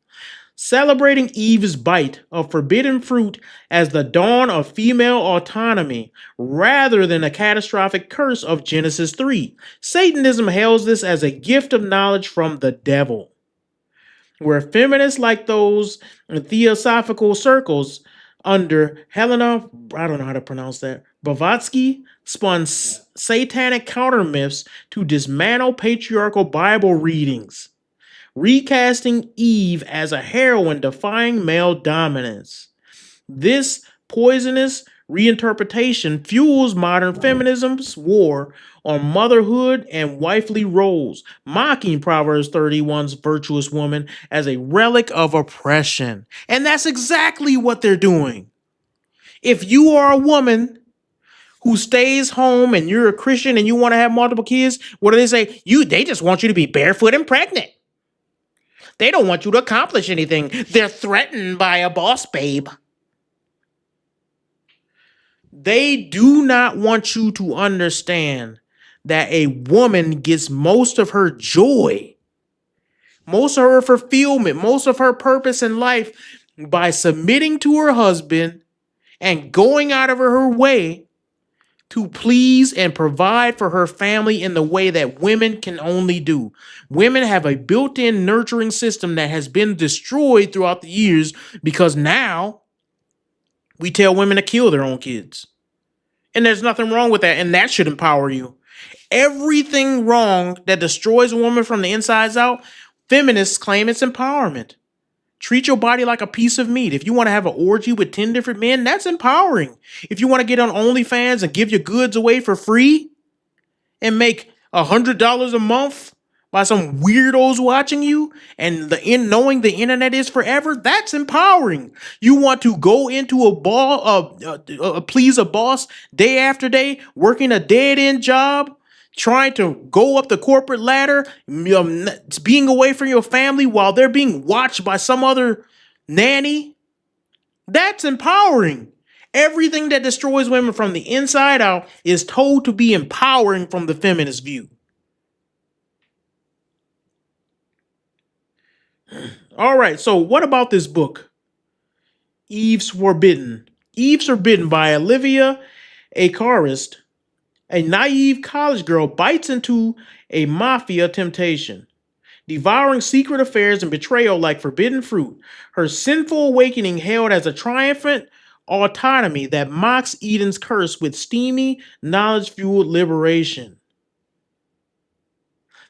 celebrating Eve's bite of forbidden fruit as the dawn of female autonomy rather than a catastrophic curse of Genesis 3. Satanism hails this as a gift of knowledge from the devil, where feminists like those in theosophical circles under Helena, I don't know how to pronounce that, Blavatsky, spun satanic counter myths to dismantle patriarchal Bible readings, recasting Eve as a heroine defying male dominance. This poisonous reinterpretation fuels modern feminism's war on motherhood and wifely roles, mocking Proverbs 31's virtuous woman as a relic of oppression. And that's exactly what they're doing. If you are a woman who stays home and you're a Christian and you want to have multiple kids, what do they say? They just want you to be barefoot and pregnant. They don't want you to accomplish anything. They're threatened by a boss babe. They do not want you to understand that a woman gets most of her joy, most of her fulfillment, most of her purpose in life by submitting to her husband and going out of her way to please and provide for her family in the way that women can only do. Women have a built-in nurturing system that has been destroyed throughout the years because now we tell women to kill their own kids. And there's nothing wrong with that, and that should empower you. Everything wrong that destroys a woman from the insides out, feminists claim it's empowerment. Treat your body like a piece of meat. If you want to have an orgy with 10 different men, that's empowering. If you want to get on OnlyFans and give your goods away for free and make $100 a month by some weirdos watching you and knowing the internet is forever, that's empowering. You want to go into please a boss day after day, working a dead-end job, trying to go up the corporate ladder, being away from your family while they're being watched by some other nanny. That's empowering. Everything that destroys women from the inside out is told to be empowering from the feminist view. All right, so what about this book? Eve's Forbidden. Eve's Forbidden by Olivia Acarist. A naive college girl bites into a mafia temptation, devouring secret affairs and betrayal like forbidden fruit. Her sinful awakening hailed as a triumphant autonomy that mocks Eden's curse with steamy, knowledge-fueled liberation.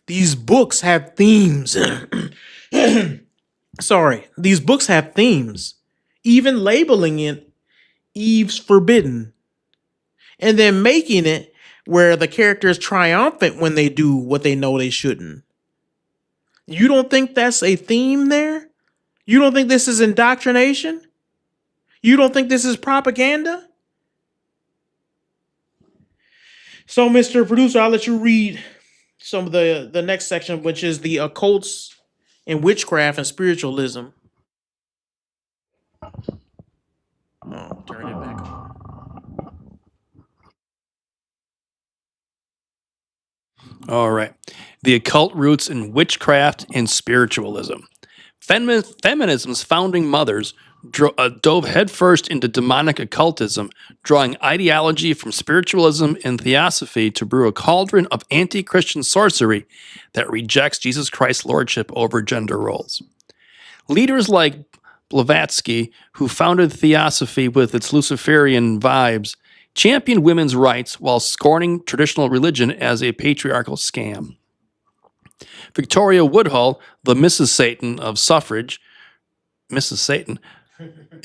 These books have themes. These books have themes, even labeling it Eve's Forbidden, and then making it where the character is triumphant when they do what they know they shouldn't. You don't think that's a theme there? You don't think this is indoctrination? You don't think this is propaganda? So, Mr. Producer, I'll let you read some of the next section, which is the occults and witchcraft and spiritualism. Oh, turn it back on. All right. The occult roots in witchcraft and spiritualism. Feminism's founding mothers dove headfirst into demonic occultism, drawing ideology from spiritualism and theosophy to brew a cauldron of anti-Christian sorcery that rejects Jesus Christ's lordship over gender roles. Leaders like Blavatsky, who founded theosophy with its Luciferian vibes, championed women's rights while scorning traditional religion as a patriarchal scam. Victoria Woodhull, the Mrs. Satan of suffrage, Mrs. Satan,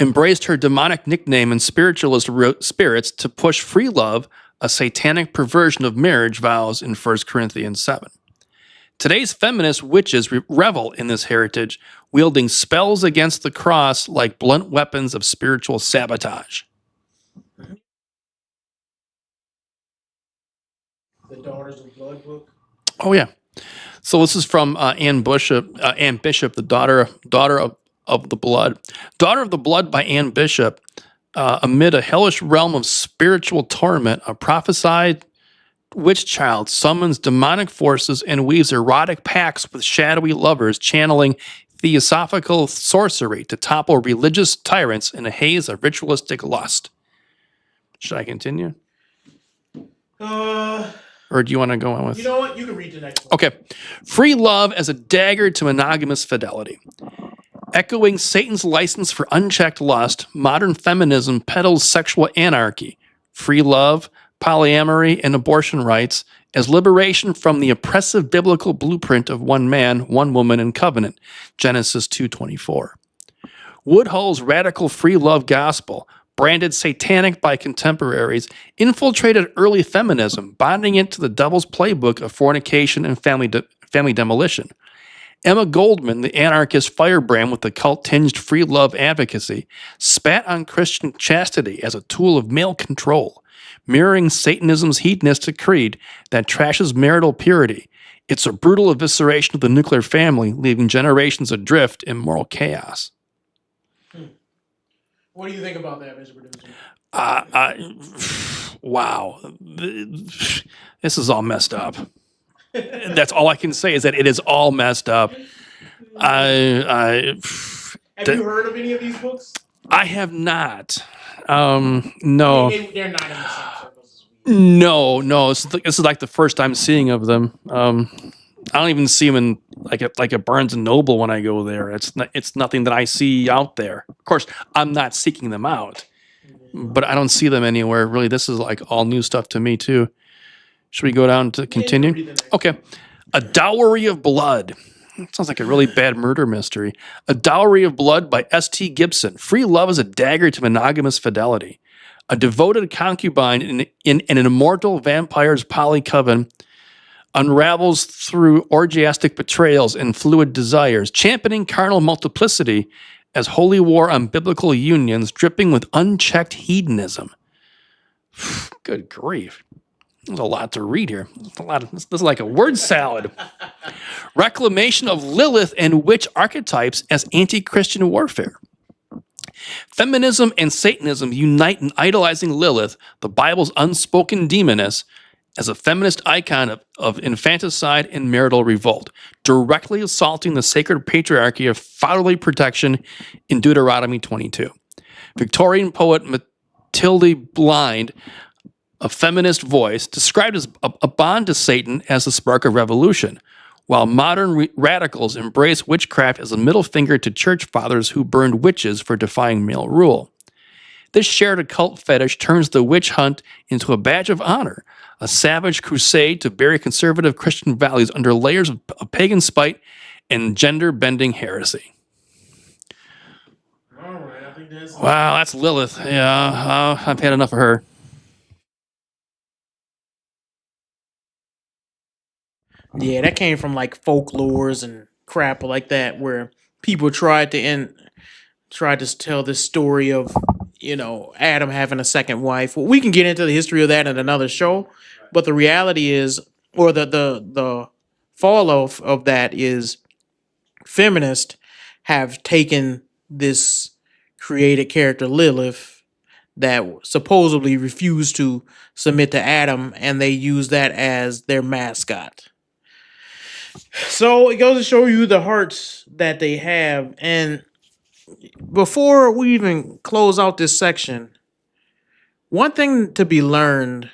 embraced her demonic nickname in spiritualist spirits to push free love, a satanic perversion of marriage vows in 1 Corinthians 7. Today's feminist witches revel in this heritage, wielding spells against the cross like blunt weapons of spiritual sabotage. The Daughters of Blood book. Oh yeah, so this is from Anne Bishop, the daughter of the blood, daughter of the blood by Anne Bishop. Amid a hellish realm of spiritual torment, a prophesied witch child summons demonic forces and weaves erotic pacts with shadowy lovers, channeling theosophical sorcery to topple religious tyrants in a haze of ritualistic lust. Should I continue? Or do you want to go on with? You know what? You can read the next one. Okay. Free love as a dagger to monogamous fidelity. Echoing Satan's license for unchecked lust, modern feminism peddles sexual anarchy, free love, polyamory, and abortion rights as liberation from the oppressive biblical blueprint of one man, one woman in covenant, Genesis 2:24. Woodhull's radical free love gospel, branded satanic by contemporaries, infiltrated early feminism, bonding it to the devil's playbook of fornication and family demolition. Emma Goldman, the anarchist firebrand with the cult-tinged free love advocacy, spat on Christian chastity as a tool of male control, mirroring Satanism's hedonistic creed that trashes marital purity. It's a brutal evisceration of the nuclear family, leaving generations adrift in moral chaos. What do you think about that, Mr. Producer? Wow. This is all messed up. That's all I can say is that it is all messed up. Have you heard of any of these books? I have not. No. They're not in the same circles. No. This is like the first I'm seeing of them. I don't even see them in like a Barnes and Noble when I go there. It's nothing that I see out there. Of course, I'm not seeking them out, but I don't see them anywhere. Really, this is like all new stuff to me too. Should we go down to continue? Okay. A Dowry of Blood. That sounds like a really bad murder mystery. A Dowry of Blood by S.T. Gibson. Free love is a dagger to monogamous fidelity. A devoted concubine in an immortal vampire's polycoven unravels through orgiastic betrayals and fluid desires, championing carnal multiplicity as holy war on biblical unions, dripping with unchecked hedonism. Good grief. There's a lot to read here. This is like a word salad. Reclamation of Lilith and witch archetypes as anti-Christian warfare. Feminism and Satanism unite in idolizing Lilith, the Bible's unspoken demoness, as a feminist icon of infanticide and marital revolt, directly assaulting the sacred patriarchy of fatherly protection in Deuteronomy 22. Victorian poet Matilde Blind, a feminist voice, described as a bond to Satan as the spark of revolution, while modern radicals embrace witchcraft as a middle finger to church fathers who burned witches for defying male rule. This shared occult fetish turns the witch hunt into a badge of honor, a savage crusade to bury conservative Christian values under layers of pagan spite and gender-bending heresy. All right, I think that's... Wow, that's Lilith. Yeah, I've had enough of her. Yeah, that came from like folklores and crap like that, where people tried to tell this story of, Adam having a second wife. Well, we can get into the history of that in another show, But the reality is, or the fall of that is, feminists have taken this created character Lilith that supposedly refused to submit to Adam, and they use that as their mascot. So it goes to show you the hearts that they have. And before we even close out this section, one thing to be learned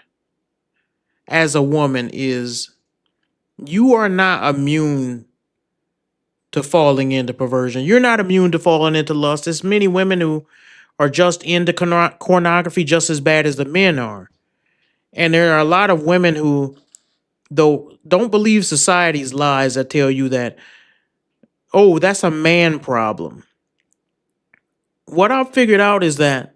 as a woman is you are not immune to falling into perversion. You're not immune to falling into lust. There's many women who are just into pornography just as bad as the men are. And there are a lot of women who, though, don't believe society's lies that tell you that, oh, that's a man problem. What I've figured out is that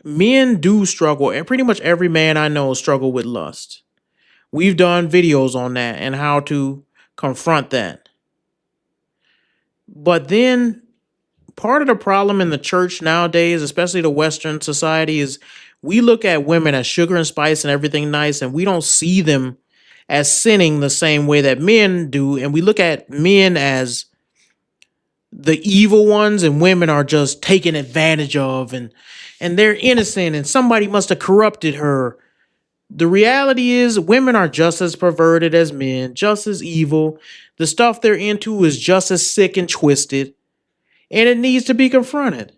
men do struggle, and pretty much every man I know struggle with lust. We've done videos on that and how to confront that. But then part of the problem in the church nowadays, especially the Western society, is we look at women as sugar and spice and everything nice, and we don't see them as sinning the same way that men do. And we look at men as the evil ones, and women are just taken advantage of, and they're innocent, and somebody must have corrupted her. The reality is women are just as perverted as men, just as evil. The stuff they're into is just as sick and twisted, and it needs to be confronted.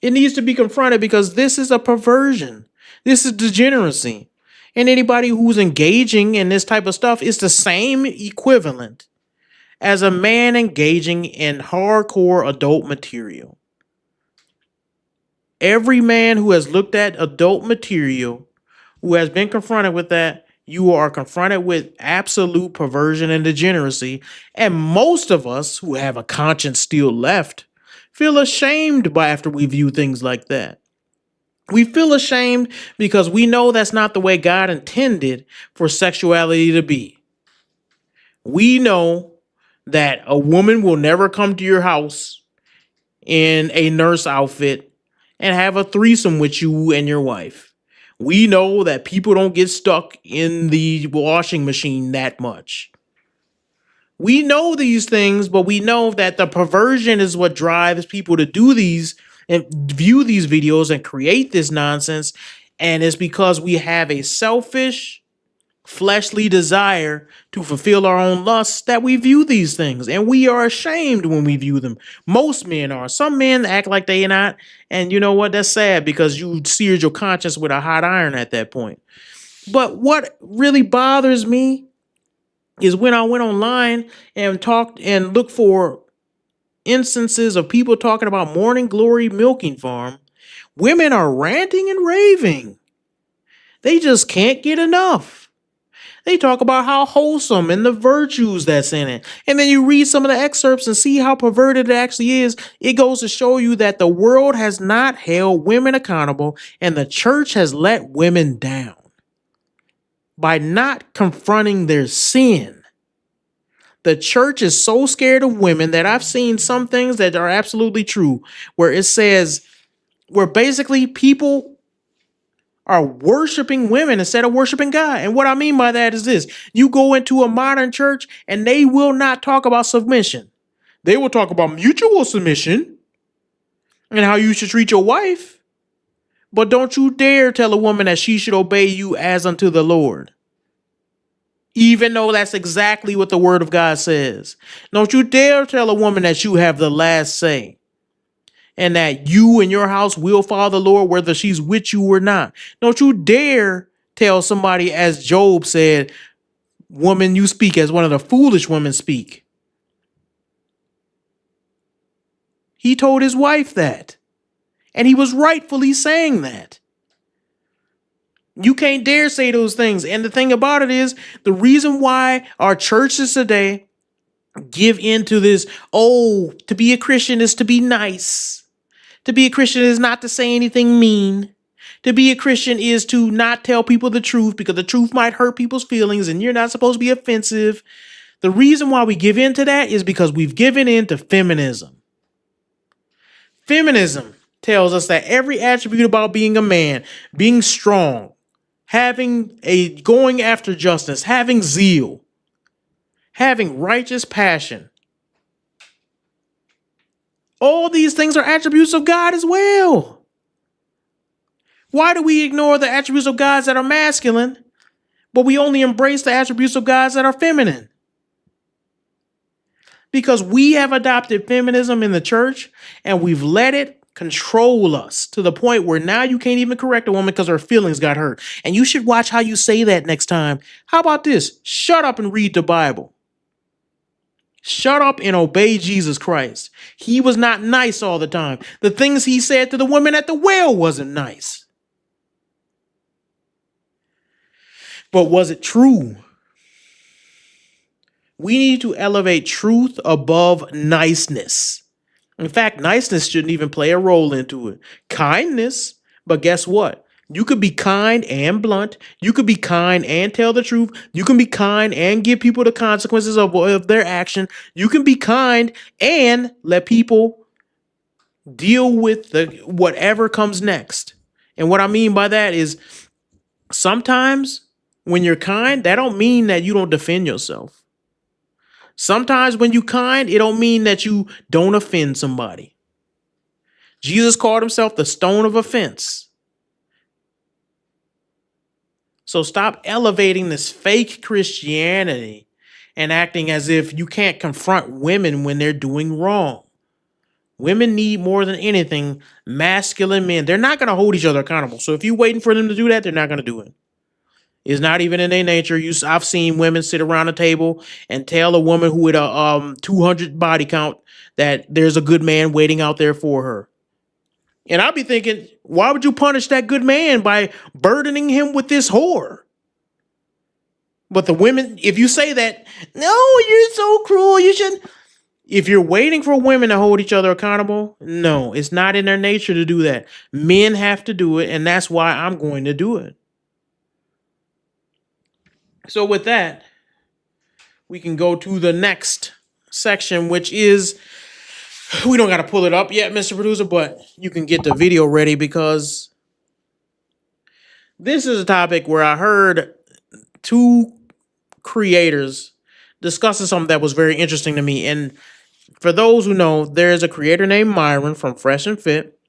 It needs to be confronted because this is a perversion. This is degeneracy. And anybody who's engaging in this type of stuff is the same equivalent as a man engaging in hardcore adult material. Every man who has looked at adult material, who has been confronted with that, you are confronted with absolute perversion and degeneracy. And most of us who have a conscience still left feel ashamed by after we view things like that. We feel ashamed because we know that's not the way God intended for sexuality to be. We know that a woman will never come to your house in a nurse outfit and have a threesome with you and your wife. We know that people don't get stuck in the washing machine that much. We know these things, but we know that the perversion is what drives people to do these and view these videos and create this nonsense. And it's because we have a selfish, fleshly desire to fulfill our own lusts that we view these things. And we are ashamed when we view them. Most men are. Some men act like they are not. And you know what? That's sad because you seared your conscience with a hot iron at that point. But what really bothers me is when I went online and talked and looked for instances of people talking about Morning Glory Milking Farm, women are ranting and raving. They just can't get enough. They talk about how wholesome and the virtues that's in it. And then you read some of the excerpts and see how perverted it actually is. It goes to show you that the world has not held women accountable and the church has let women down by not confronting their sin. The church is so scared of women that I've seen some things that are absolutely true, where it says, where basically people are worshiping women instead of worshiping God. And what I mean by that is this: you go into a modern church and they will not talk about submission. They will talk about mutual submission and how you should treat your wife. But don't you dare tell a woman that she should obey you as unto the Lord, even though that's exactly what the word of God says. Don't you dare tell a woman that you have the last say and that you and your house will follow the Lord whether she's with you or not. Don't you dare tell somebody, as Job said, woman, you speak as one of the foolish women speak. He told his wife that, and he was rightfully saying that. You can't dare say those things. And the thing about it is, the reason why our churches today give into this, oh, to be a Christian is to be nice. To be a Christian is not to say anything mean. To be a Christian is to not tell people the truth because the truth might hurt people's feelings and you're not supposed to be offensive. The reason why we give in to that is because we've given in to feminism. Feminism tells us that every attribute about being a man, being strong, going after justice, having zeal, having righteous passion. All these things are attributes of God as well. Why do we ignore the attributes of God that are masculine, but we only embrace the attributes of God that are feminine? Because we have adopted feminism in the church and we've let it control us to the point where now you can't even correct a woman because her feelings got hurt. And you should watch how you say that next time. How about this? Shut up and read the Bible. Shut up and obey Jesus Christ. He was not nice all the time. The things he said to the women at the well wasn't nice. But was it true? We need to elevate truth above niceness. In fact, niceness shouldn't even play a role into it. Kindness, but guess what? You could be kind and blunt. You could be kind and tell the truth. You can be kind and give people the consequences of their action. You can be kind and let people deal with whatever comes next. And what I mean by that is sometimes when you're kind, that don't mean that you don't defend yourself. Sometimes when you kind, it don't mean that you don't offend somebody. Jesus called himself the stone of offense. So stop elevating this fake Christianity and acting as if you can't confront women when they're doing wrong. Women need more than anything masculine men. They're not going to hold each other accountable. So if you're waiting for them to do that, they're not going to do it. It's not even in their nature. I've seen women sit around a table and tell a woman who with a 200 body count that there's a good man waiting out there for her. And I'll be thinking, why would you punish that good man by burdening him with this whore? But the women, if you say that, no, you're so cruel, you shouldn't. If you're waiting for women to hold each other accountable, no, it's not in their nature to do that. Men have to do it, and that's why I'm going to do it. So with that, we can go to the next section, which is, we don't got to pull it up yet, Mr. Producer, but you can get the video ready because this is a topic where I heard two creators discussing something that was very interesting to me. And for those who know, there's a creator named Myron from Fresh and Fit.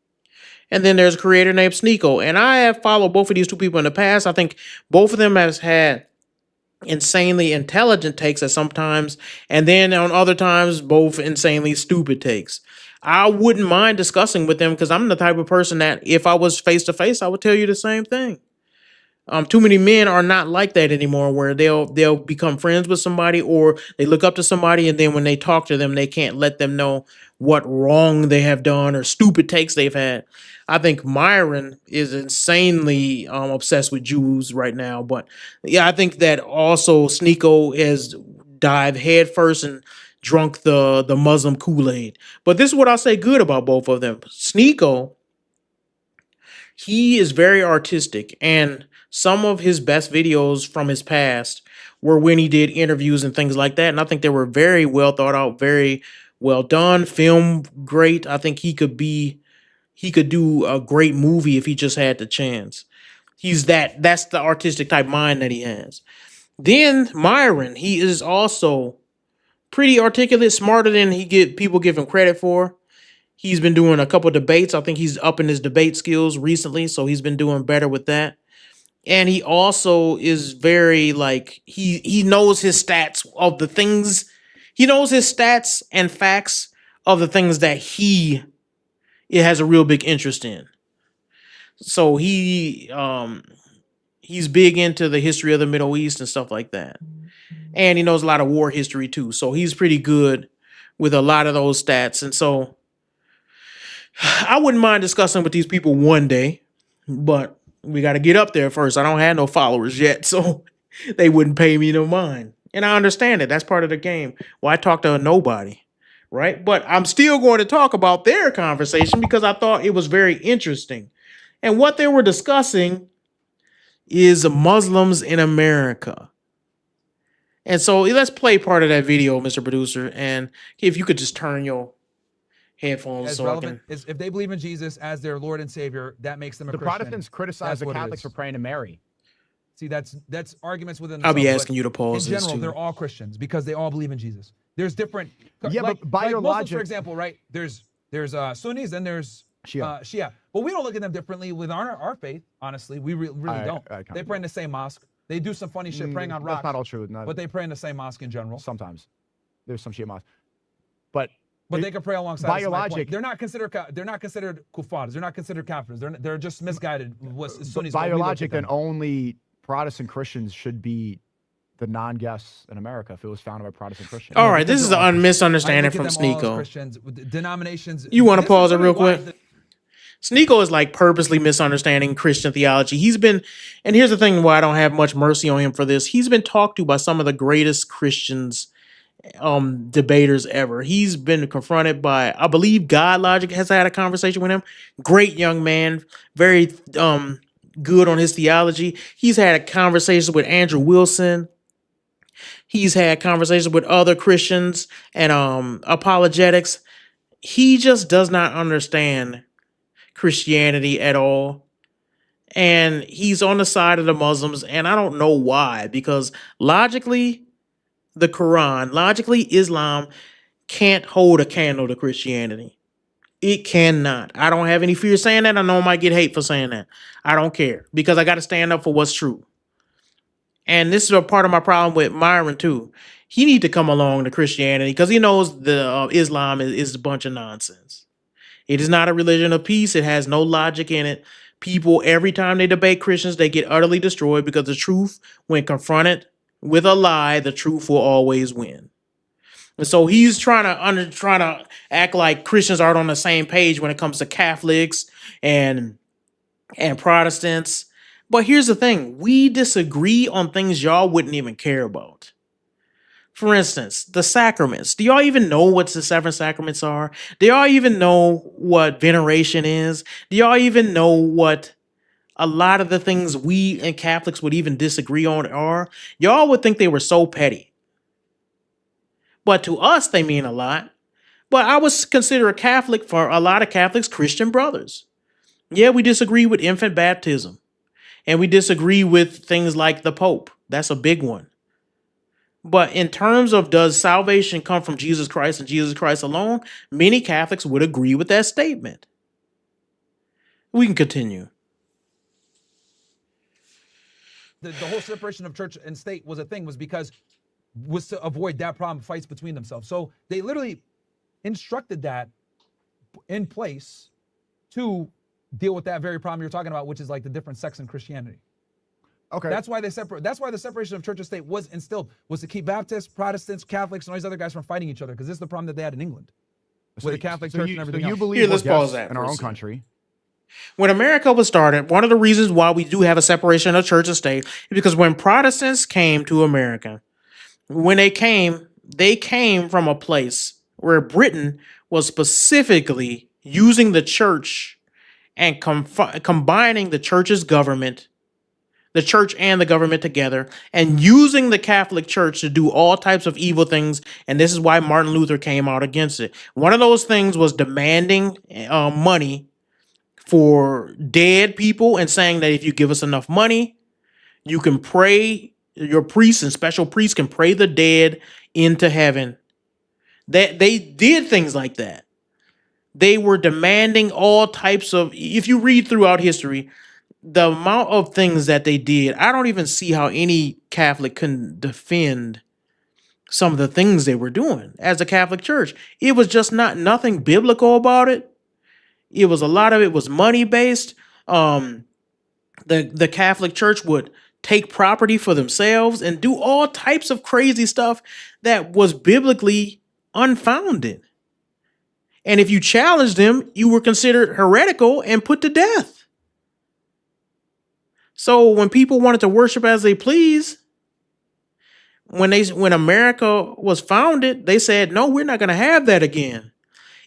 And then there's a creator named Sneeko. And I have followed both of these two people in the past. I think both of them has had insanely intelligent takes at sometimes, and then on other times both insanely stupid takes. I wouldn't mind discussing with them because I'm the type of person that if I was face to face, I would tell you the same thing. Too many men are not like that anymore, where they'll become friends with somebody or they look up to somebody, and then when they talk to them, they can't let them know what wrong they have done or stupid takes they've had. I think Myron is insanely obsessed with Jews right now, but yeah, I think that also Sneeko has dived headfirst and drunk the Muslim Kool-Aid. But this is what I'll say good about both of them. Sneeko, he is very artistic, and some of his best videos from his past were when he did interviews and things like that. And I think they were very well thought out, very well done, film great. I think he could do a great movie if he just had the chance. That's the artistic type mind that he has. Then Myron, he is also pretty articulate, smarter than people give him credit for. He's been doing a couple debates. I think he's upping his debate skills recently, so he's been doing better with that. And he also is very he knows his stats of the things. He knows his stats and facts of the things that it has a real big interest in. So he's big into the history of the Middle East and stuff like that. And he knows a lot of war history too. So he's pretty good with a lot of those stats. And so I wouldn't mind discussing with these people one day, but we got to get up there first. I don't have no followers yet, so they wouldn't pay me no mind. And I understand it. That's part of the game. Why talk to nobody, right? But I'm still going to talk about their conversation because I thought it was very interesting. And what they were discussing is Muslims in America. And so let's play part of that video, Mr. Producer. And if you could just turn your headphones as so relevant is if they believe in Jesus as their Lord and Savior, that makes them a The Christian. Protestants criticize That's the what it Catholics is. for praying to Mary. See, that's arguments within I'll be themselves, asking but you to pause in this, general, too. they're all Christians because they all believe in Jesus. There's different, Yeah, like, but by like your Muslims, logic- for example, right? There's Sunnis and there's Shia. Shia, but we don't look at them differently with our faith. Honestly, we really don't. I kind They of pray in the same mosque. They do some funny shit praying on rocks. That's not all true. But they pray in the same mosque in general. Sometimes there's some Shia mosques, but They can pray alongside. by us, your my point. logic, they're not considered kuffars. They're not considered kafirs. They're just misguided. Sunnis, by what your we look logic, at them. then only Protestant Christians should be the non-guests in America if it was founded by Protestant Christians. All right, this because is they're all a Christians. misunderstanding I look from at them all as Sneeko. Christians, denominations. You want to This is pause it really real why quick? Sneeko is like purposely misunderstanding Christian theology. He's been, and here's the thing why I don't have much mercy on him for this. He's been talked to by some of the greatest Christians debaters ever. He's been confronted by, I believe God Logic has had a conversation with him. Great young man, very good on his theology. He's had a conversation with Andrew Wilson. He's had conversations with other Christians and apologetics. He just does not understand Christianity at all. And he's on the side of the Muslims, and I don't know why, because logically, the Quran, logically, Islam can't hold a candle to Christianity. It cannot. I don't have any fear saying that. I know I might get hate for saying that. I don't care, because I got to stand up for what's true. And this is a part of my problem with Myron, too. He need to come along to Christianity, because he knows the Islam is a bunch of nonsense. It is not a religion of peace. It has no logic in it. People, every time they debate Christians, they get utterly destroyed because the truth, when confronted with a lie, the truth will always win. And so he's trying to act like Christians aren't on the same page when it comes to Catholics and Protestants. But here's the thing. We disagree on things y'all wouldn't even care about. For instance, the sacraments. Do y'all even know what the seven sacraments are? Do y'all even know what veneration is? Do y'all even know what a lot of the things we and Catholics would even disagree on are? Y'all would think they were so petty. But to us, they mean a lot. But I would consider a Catholic, for a lot of Catholics, Christian brothers. Yeah, we disagree with infant baptism. And we disagree with things like the Pope. That's a big one. But in terms of does salvation come from Jesus Christ and Jesus Christ alone, many Catholics would agree with that statement. We can continue. The whole separation of church and state was to avoid that problem, fights between themselves. So they literally instructed that in place to deal with that very problem you're talking about, which is like the different sects in Christianity. Okay. That's why that's why the separation of church and state was instilled, was to keep Baptists, Protestants, Catholics, and all these other guys from fighting each other, because this is the problem that they had in England with the Catholic Church and everything so you else. believe Here, we're let's pause guests that in for our a own second. country. When America was started, one of the reasons why we do have a separation of church and state is because when Protestants came to America, when they came from a place where Britain was specifically using the church and combining the church's government, the church and the government together, and using the Catholic Church to do all types of evil things. And this is why Martin Luther came out against it. One of those things was demanding money for dead people and saying that if you give us enough money, you can pray, your priests and special priests can pray the dead into heaven. That they did things like that. They were demanding all types of, if you read throughout history, the amount of things that they did, I don't even see how any Catholic can defend some of the things they were doing as a Catholic Church. It was just nothing biblical about it. It was a lot of it was money based. The Catholic Church would take property for themselves and do all types of crazy stuff that was biblically unfounded. And if you challenged them, you were considered heretical and put to death. So when people wanted to worship as they please, when America was founded, they said, no, we're not going to have that again.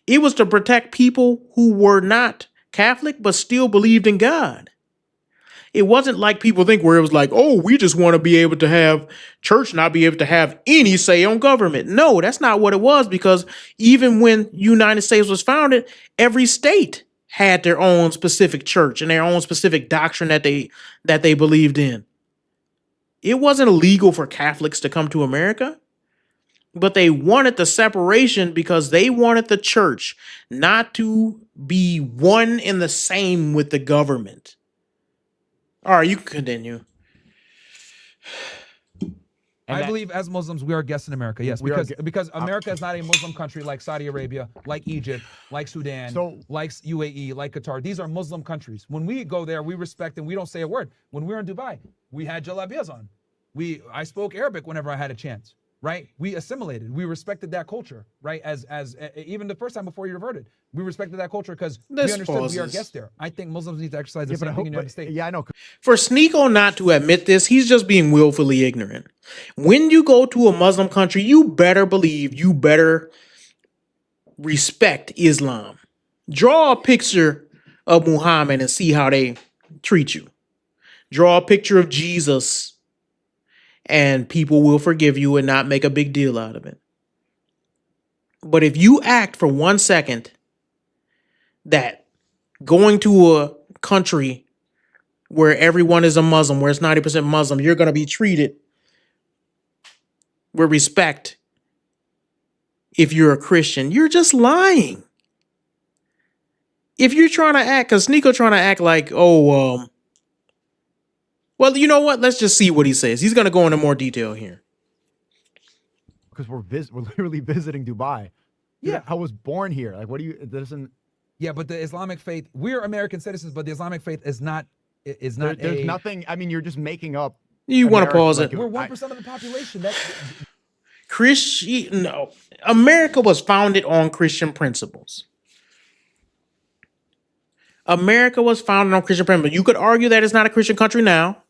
It was to protect people who were not Catholic, but still believed in God. It wasn't like people think where it was like, oh, we just want to be able to have church, not be able to have any say on government. No, that's not what it was, because even when United States was founded, every state had their own specific church and their own specific doctrine that they believed in. It wasn't illegal for Catholics to come to America, but they wanted the separation because they wanted the church not to be one and the same with the government. All right, you can continue. And I that- believe as Muslims, we are guests in America. Yes, We are because America is not a Muslim country like Saudi Arabia, like Egypt, like Sudan, like UAE, like Qatar. These are Muslim countries. When we go there, we respect and we don't say a word. When we were in Dubai, we had jalabiyas on. I spoke Arabic whenever I had a chance. Right? We assimilated. We respected that culture. Right? As even the first time before you reverted, we respected that culture because we understood we are guests there. I think Muslims need to exercise the same thing in the United States. Yeah, I know. For Sneeko not to admit this, he's just being willfully ignorant. When you go to a Muslim country, you better believe, you better respect Islam. Draw a picture of Muhammad and see how they treat you. Draw a picture of Jesus and people will forgive you and not make a big deal out of it. But if you act for 1 second that going to a country where everyone is a Muslim, where it's 90% Muslim, you're going to be treated with respect if you're a Christian, you're just lying. If you're trying to act, because Sneeko trying to act like, well, you know what? Let's just see what he says. He's going to go into more detail here. Because we're literally visiting Dubai. Yeah. I was born here. Like, what do you? It doesn't. Yeah, but the Islamic faith, we're American citizens, but the Islamic faith is not. There's nothing. I mean, you're just making up. You want to pause it? We're 1% of the population. No. America was founded on Christian principles. America was founded on Christian principles. You could argue that it's not a Christian country now.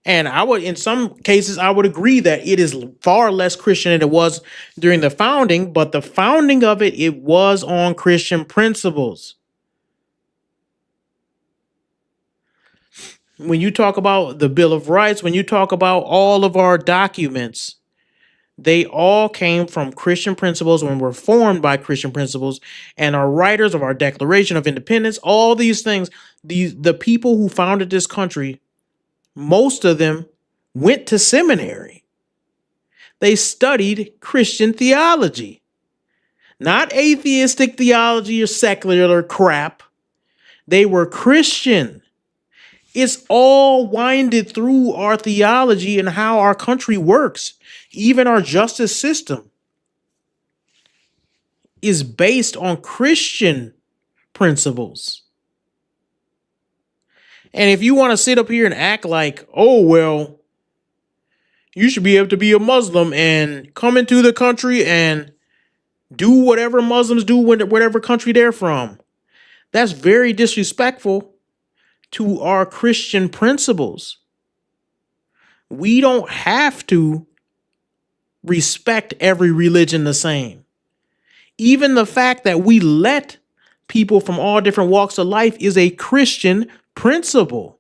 And in some cases, I would agree that it is far less Christian than it was during the founding, but the founding of it was on Christian principles. When you talk about the Bill of Rights, when you talk about all of our documents, they all came from Christian principles and were formed by Christian principles. And our writers of our Declaration of Independence, all these things, the people who founded this country, most of them went to seminary. They studied Christian theology, not atheistic theology or secular crap. They were Christian. It's all winded through our theology and how our country works. Even our justice system is based on Christian principles. And if you want to sit up here and act like, you should be able to be a Muslim and come into the country and do whatever Muslims do whatever country they're from, that's very disrespectful to our Christian principles. We don't have to respect every religion the same. Even the fact that we let people from all different walks of life is a Christian principle.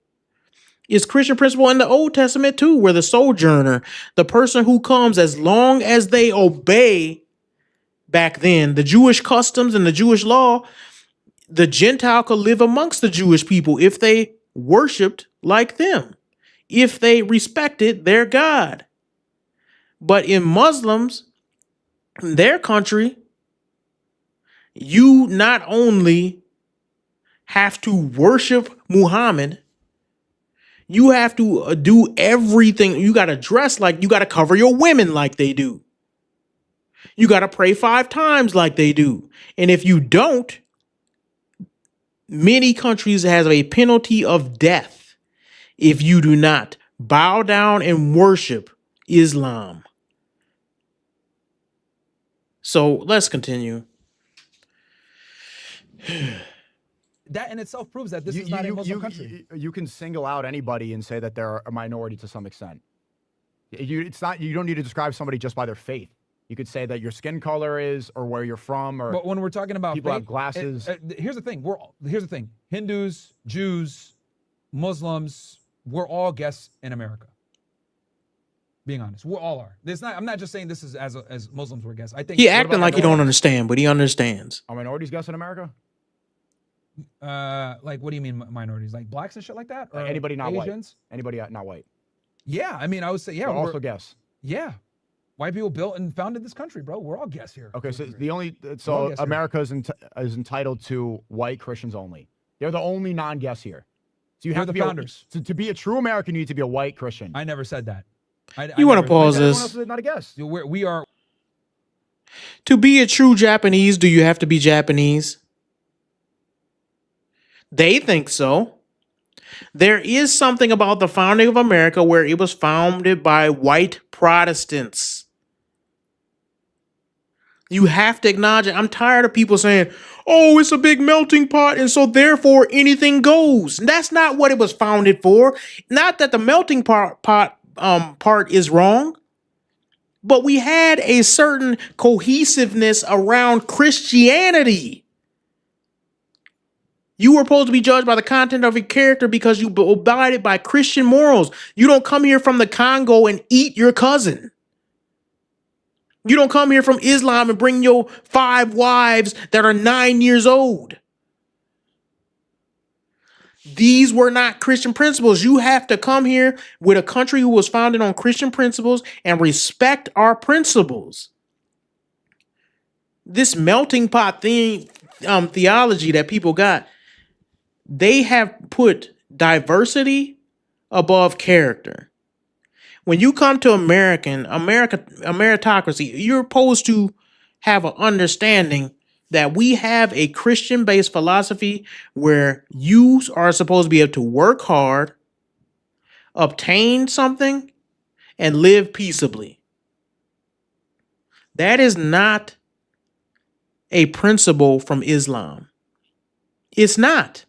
It's Christian principle in the Old Testament too, where the sojourner, the person who comes, as long as they obey back then the Jewish customs and the Jewish law, the Gentile could live amongst the Jewish people if they worshiped like them, if they respected their God. But in Muslims, their country, you not only have to worship Muhammad, you have to do everything. You got to dress like, you got to cover your women like they do. You got to pray 5 times like they do. And if you don't, many countries have a penalty of death if you do not bow down and worship Islam. So let's continue. That in itself proves that this is not a Muslim country. You can single out anybody and say that they're a minority to some extent. You don't need to describe somebody just by their faith. You could say that your skin color is, or where you're from, or. But when we're talking about people faith, have glasses. Here's the thing. Hindus, Jews, Muslims, we're all guests in America. Being honest, we all are. I'm not just saying this is as Muslims we're guests. I think he acting like he don't understand, but he understands. Are minorities guests in America? Like, what do you mean minorities? Like blacks and shit like that? Or anybody not Asians? white? Anybody not white? Yeah, I mean, I would say, yeah, But we're also guess. yeah. White people built and founded this country, bro. We're all guests here. Okay, so the only Well, so yes, sir. America is entitled to white Christians only. They're the only non-guests here. So you They're have the to be founders. to be a true American, you need to be a white Christian. I never said that. You wanna never- pause Everyone this? else is not a guest. We are. To be a true Japanese, do you have to be Japanese? They think so. There is something about the founding of America where it was founded by white Protestants. You have to acknowledge it. I'm tired of people saying, oh, it's a big melting pot, and so therefore anything goes. And that's not what it was founded for. Not that the melting part is wrong, but we had a certain cohesiveness around Christianity. You were supposed to be judged by the content of your character because you abided by Christian morals. You don't come here from the Congo and eat your cousin. You don't come here from Islam and bring your 5 wives that are 9 years old. These were not Christian principles. You have to come here with a country who was founded on Christian principles and respect our principles. This melting pot theology that people got, they have put diversity above character. When you come to meritocracy, you're supposed to have an understanding that we have a Christian-based philosophy where you are supposed to be able to work hard, obtain something, and live peaceably. That is not a principle from Islam. It's not.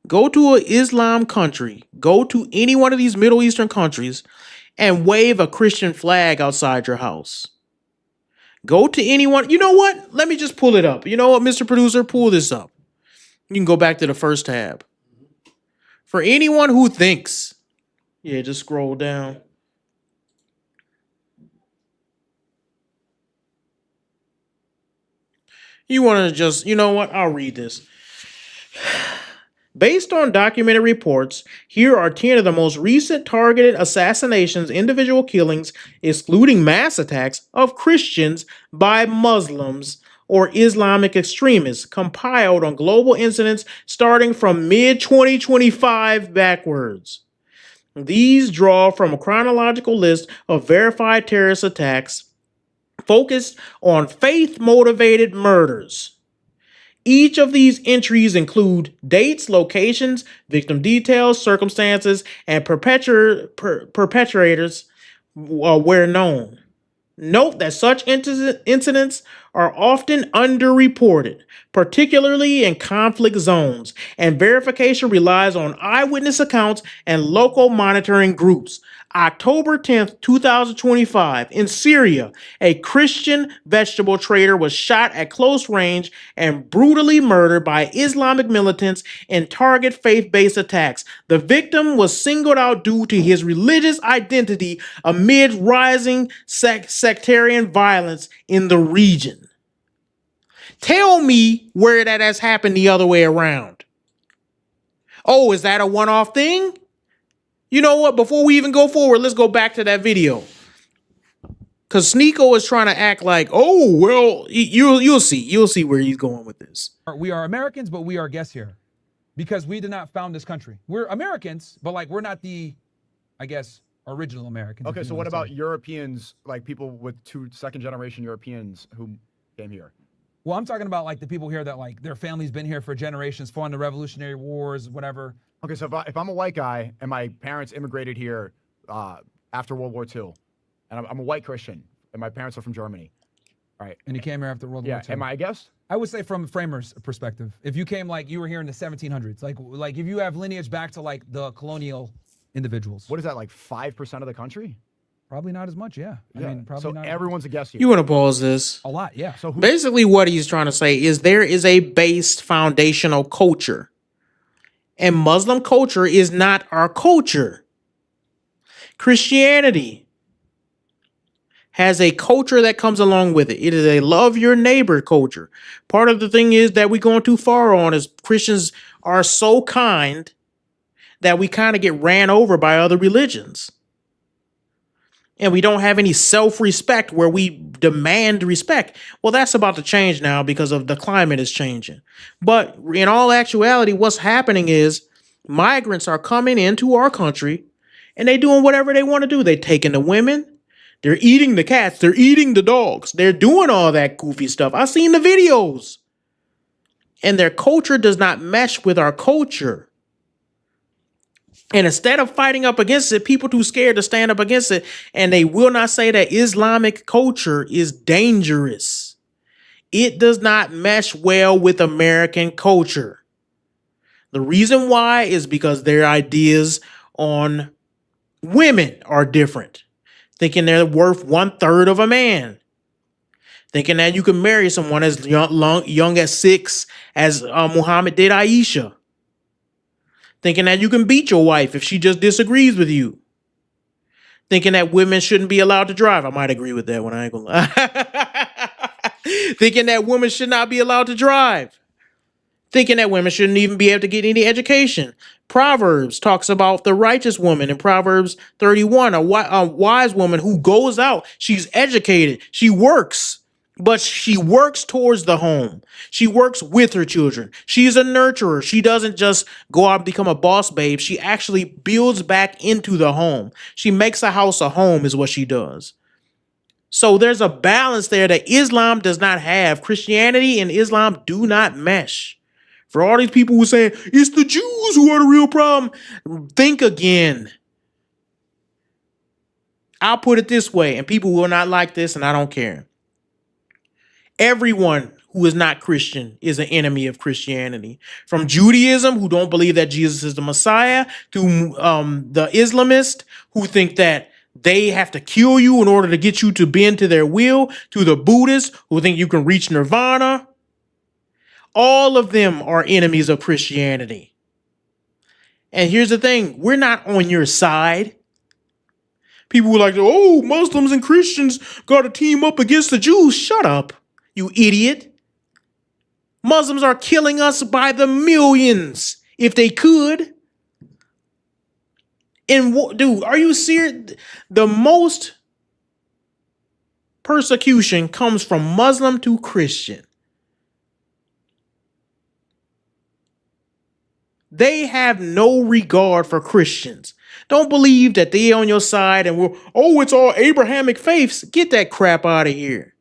Go to an Islam country, go to any one of these Middle Eastern countries and wave a Christian flag outside your house. Go to anyone. You know what? Let me just pull it up. You know what, Mr. Producer? Pull this up. You can go back to the first tab. For anyone who thinks, yeah, just scroll down. You want to just, you know what? I'll read this. Based on documented reports, here are 10 of the most recent targeted assassinations, individual killings, excluding mass attacks of Christians by Muslims or Islamic extremists, compiled on global incidents starting from mid-2025 backwards. These draw from a chronological list of verified terrorist attacks focused on faith-motivated murders. Each of these entries include dates, locations, victim details, circumstances, and perpetrators where known. Note that such incidents are often underreported, particularly in conflict zones, and verification relies on eyewitness accounts and local monitoring groups. October 10th, 2025, in Syria, a Christian vegetable trader was shot at close range and brutally murdered by Islamic militants in target faith-based attacks. The victim was singled out due to his religious identity amid rising sectarian violence in the region. Tell me where that has happened the other way around. Oh, is that a one-off thing? You know what? Before we even go forward, let's go back to that video. Because Sneeko is trying to act like, oh, well, you'll see. You'll see where he's going with this. We are Americans, but we are guests here because we did not found this country. We're Americans, but like we're not the, I guess, original Americans. Okay, so what about Europeans, like people with second-generation Europeans who came here? Well, I'm talking about like the people here that like their family's been here for generations, fought in the Revolutionary Wars, whatever. Okay, so if I'm a white guy and my parents immigrated here after World War II, and I'm a white Christian, and my parents are from Germany, right? And you came here after World War II. Am I a guest? I would say from a framer's perspective, if you came like you were here in the 1700s, like if you have lineage back to like the colonial individuals. What is that, like 5% of the country? Probably not as much, yeah. I mean, probably so not. everyone's a guest here. You want to pause this? A lot, yeah. So Basically, what he's trying to say is there is a base foundational culture. And Muslim culture is not our culture. Christianity has a culture that comes along with it. It is a love your neighbor culture. Part of the thing is that we're going too far on is Christians are so kind that we kind of get ran over by other religions. And we don't have any self-respect where we demand respect. Well, that's about to change now because of the climate is changing. But in all actuality, what's happening is migrants are coming into our country and they doing whatever they want to do. They're taking the women. They're eating the cats. They're eating the dogs. They're doing all that goofy stuff. I've seen the videos. And their culture does not mesh with our culture. And instead of fighting up against it, people too scared to stand up against it. And they will not say that Islamic culture is dangerous. It does not mesh well with American culture. The reason why is because their ideas on women are different. Thinking they're worth 1/3 of a man. Thinking that you can marry someone as young as 6 as Muhammad did Aisha. Thinking that you can beat your wife if she just disagrees with you. Thinking that women shouldn't be allowed to drive. I might agree with that one. I ain't gonna lie. Thinking that women should not be allowed to drive. Thinking that women shouldn't even be able to get any education. Proverbs talks about the righteous woman in Proverbs 31, a wise woman who goes out. She's educated. She works, but she works towards the home. She works with her children. She's a nurturer. She doesn't just go out and become a boss babe. She actually builds back into the home. She makes a house a home is what she does. So there's a balance there that Islam does not have. Christianity and Islam do not mesh. For all these people who are saying, it's the Jews who are the real problem, think again. I'll put it this way, and people will not like this, and I don't care. Everyone who is not Christian is an enemy of Christianity. From Judaism, who don't believe that Jesus is the Messiah, to the Islamists who think that they have to kill you in order to get you to bend to their will, to the Buddhists who think you can reach nirvana. All of them are enemies of Christianity. And here's the thing, we're not on your side. People were like, oh, Muslims and Christians got to team up against the Jews. Shut up, you idiot. Muslims are killing us by the millions if they could. And dude, are you serious? The most persecution comes from Muslim to Christian. They have no regard for Christians. Don't believe that they're on your side and it's all Abrahamic faiths. Get that crap out of here.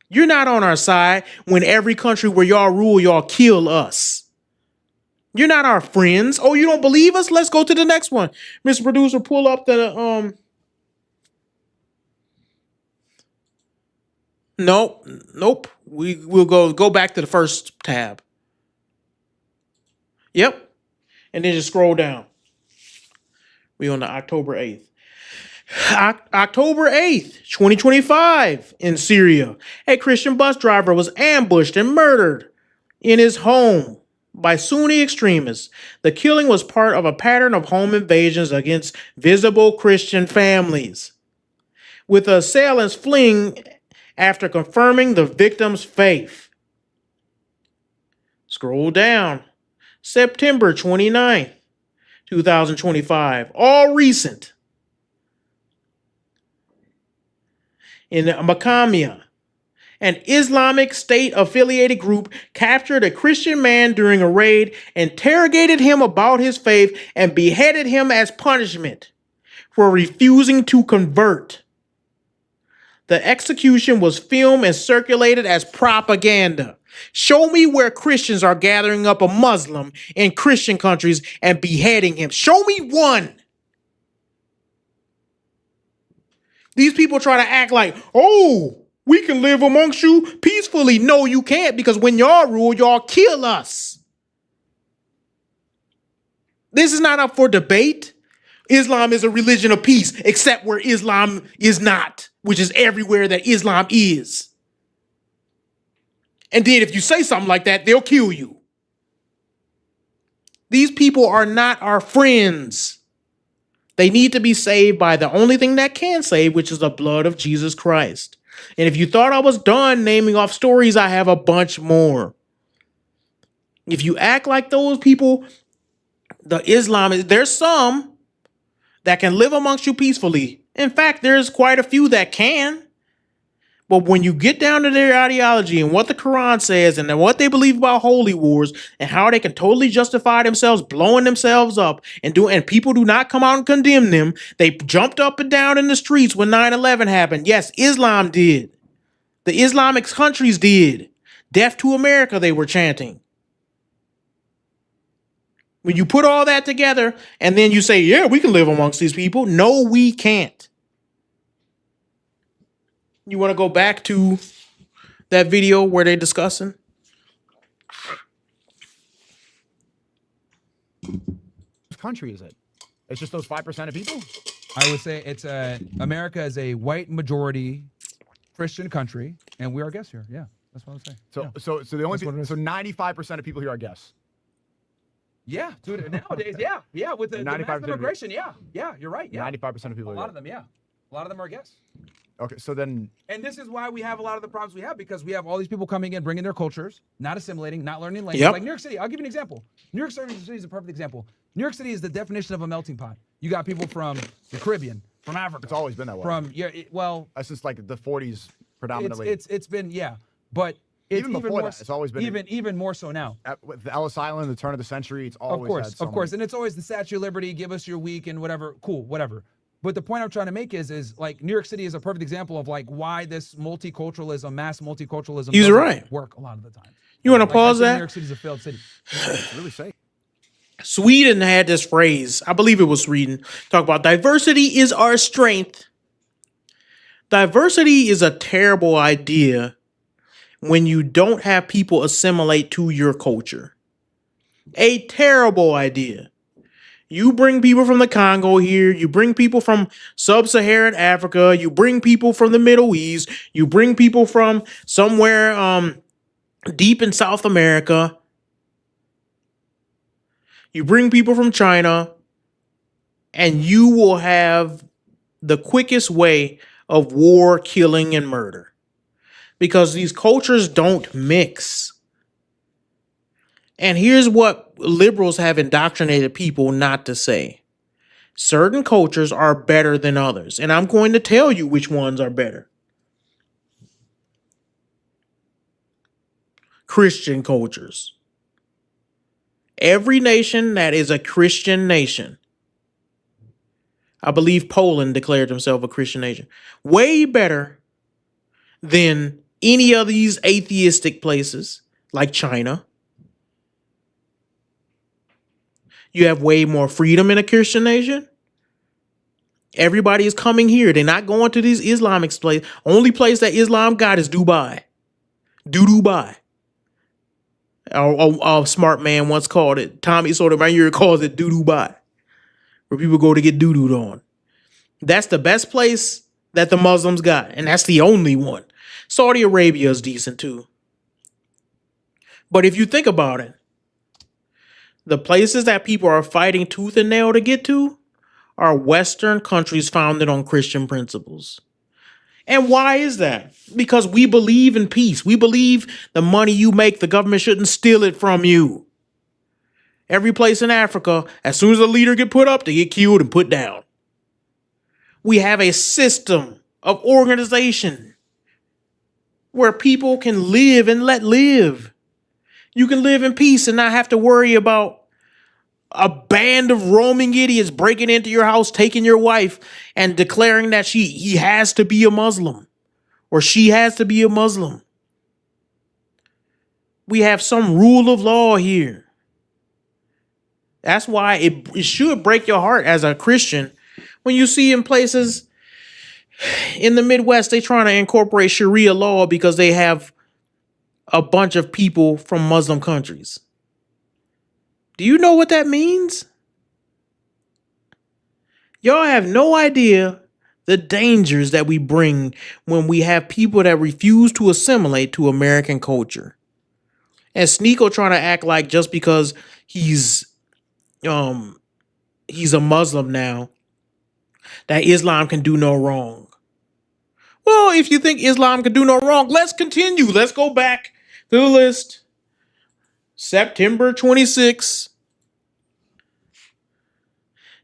You're not on our side when every country where y'all rule, y'all kill us. You're not our friends. Oh, you don't believe us? Let's go to the next one. Mr. Producer, pull up the Nope. We'll go back to the first tab. Yep. And then just scroll down. We on the October 8th. October 8th, 2025 in Syria. A Christian bus driver was ambushed and murdered in his home by Sunni extremists. The killing was part of a pattern of home invasions against visible Christian families, with the assailants fleeing after confirming the victim's faith. Scroll down. September 29th, 2025. All recent. In Makamia, an Islamic State affiliated group captured a Christian man during a raid, interrogated him about his faith, and beheaded him as punishment for refusing to convert. The execution was filmed and circulated as propaganda. Show me where Christians are gathering up a Muslim in Christian countries and beheading him. Show me one. These people try to act like, oh, we can live amongst you peacefully. No, you can't, because when y'all rule, y'all kill us. This is not up for debate. Islam is a religion of peace, except where Islam is not, which is everywhere that Islam is. And then if you say something like that, they'll kill you. These people are not our friends. They need to be saved by the only thing that can save, which is the blood of Jesus Christ. And if you thought I was done naming off stories, I have a bunch more. If you act like those people The Islam is, there's some that can live amongst you peacefully. In fact, there's quite a few that can. But when you get down to their ideology and what the Quran says and then what they believe about holy wars and how they can totally justify themselves blowing themselves up and people do not come out and condemn them. They jumped up and down in the streets when 9/11 happened. Yes, Islam did. The Islamic countries did. Death to America, they were chanting. When you put all that together and then you say, yeah, we can live amongst these people. No, we can't. You want to go back to that video where they're discussing? Which country is it? It's just those 5% of people? I would say it's America is a white majority Christian country, and we are guests here. Yeah, that's what I would say. So, yeah. so the only That's what it is. so 95% of people here are guests. Yeah, dude. Nowadays, yeah, with the 95% mass of immigration, yeah, you're right. Yeah, 95% of people. a lot of them, yeah, a lot of them are guests. Okay, so then And this is why we have a lot of the problems we have, because we have all these people coming in, bringing their cultures, not assimilating, not learning language. Yep. Like New York City, I'll give you an example. New York City is a perfect example. New York City is the definition of a melting pot. You got people from the Caribbean, from Africa. it's always been that way. From well, That's just like the 40s predominantly. it's been but it's Even before more, that, it's always been- even more so now. With the Ellis Island, the turn of the century, it's always had Of course, some- and it's always the Statue of Liberty. Give us your week and whatever. Cool, whatever. But the point I'm trying to make is like New York City is a perfect example of like why this multiculturalism, mass multiculturalism, He's doesn't right. work a lot of the time. You want to Like, pause I think that? New York City's a failed city. It's really safe. Sweden had this phrase, I believe it was Sweden, talk about diversity is our strength. Diversity is a terrible idea when you don't have people assimilate to your culture. A terrible idea. You bring people from the Congo here, you bring people from sub-Saharan Africa, you bring people from the Middle East, you bring people from somewhere deep in South America. You bring people from China, and you will have the quickest way of war, killing, and murder. Because these cultures don't mix. And here's what liberals have indoctrinated people not to say. Certain cultures are better than others. And I'm going to tell you which ones are better. Christian cultures. Every nation that is a Christian nation. I believe Poland declared himself a Christian nation. Way better than any of these atheistic places like China. You have way more freedom in a Christian nation. Everybody is coming here. They're not going to these Islamic places. Only place that Islam got is Dubai. Dubai. A smart man once called it. Tommy Sotomayor calls it Dubai, where people go to get doo-dooed on. That's the best place that the Muslims got, and that's the only one. Saudi Arabia is decent too. But if you think about it, the places that people are fighting tooth and nail to get to are Western countries founded on Christian principles. And why is that? Because we believe in peace. We believe the money you make, the government shouldn't steal it from you. Every place in Africa, as soon as a leader get put up, they get killed and put down. We have a system of organization where people can live and let live. You can live in peace and not have to worry about a band of roaming idiots breaking into your house, taking your wife, and declaring that he has to be a Muslim or she has to be a Muslim. We have some rule of law here. That's why it should break your heart as a Christian when you see in places in the Midwest, they trying to incorporate Sharia law because they have a bunch of people from Muslim countries. Do you know what that means? Y'all have no idea the dangers that we bring when we have people that refuse to assimilate to American culture. And Sneeko trying to act like just because he's a Muslim now, that Islam can do no wrong. Well, if you think Islam can do no wrong, let's continue. Let's go back to the list. September 26,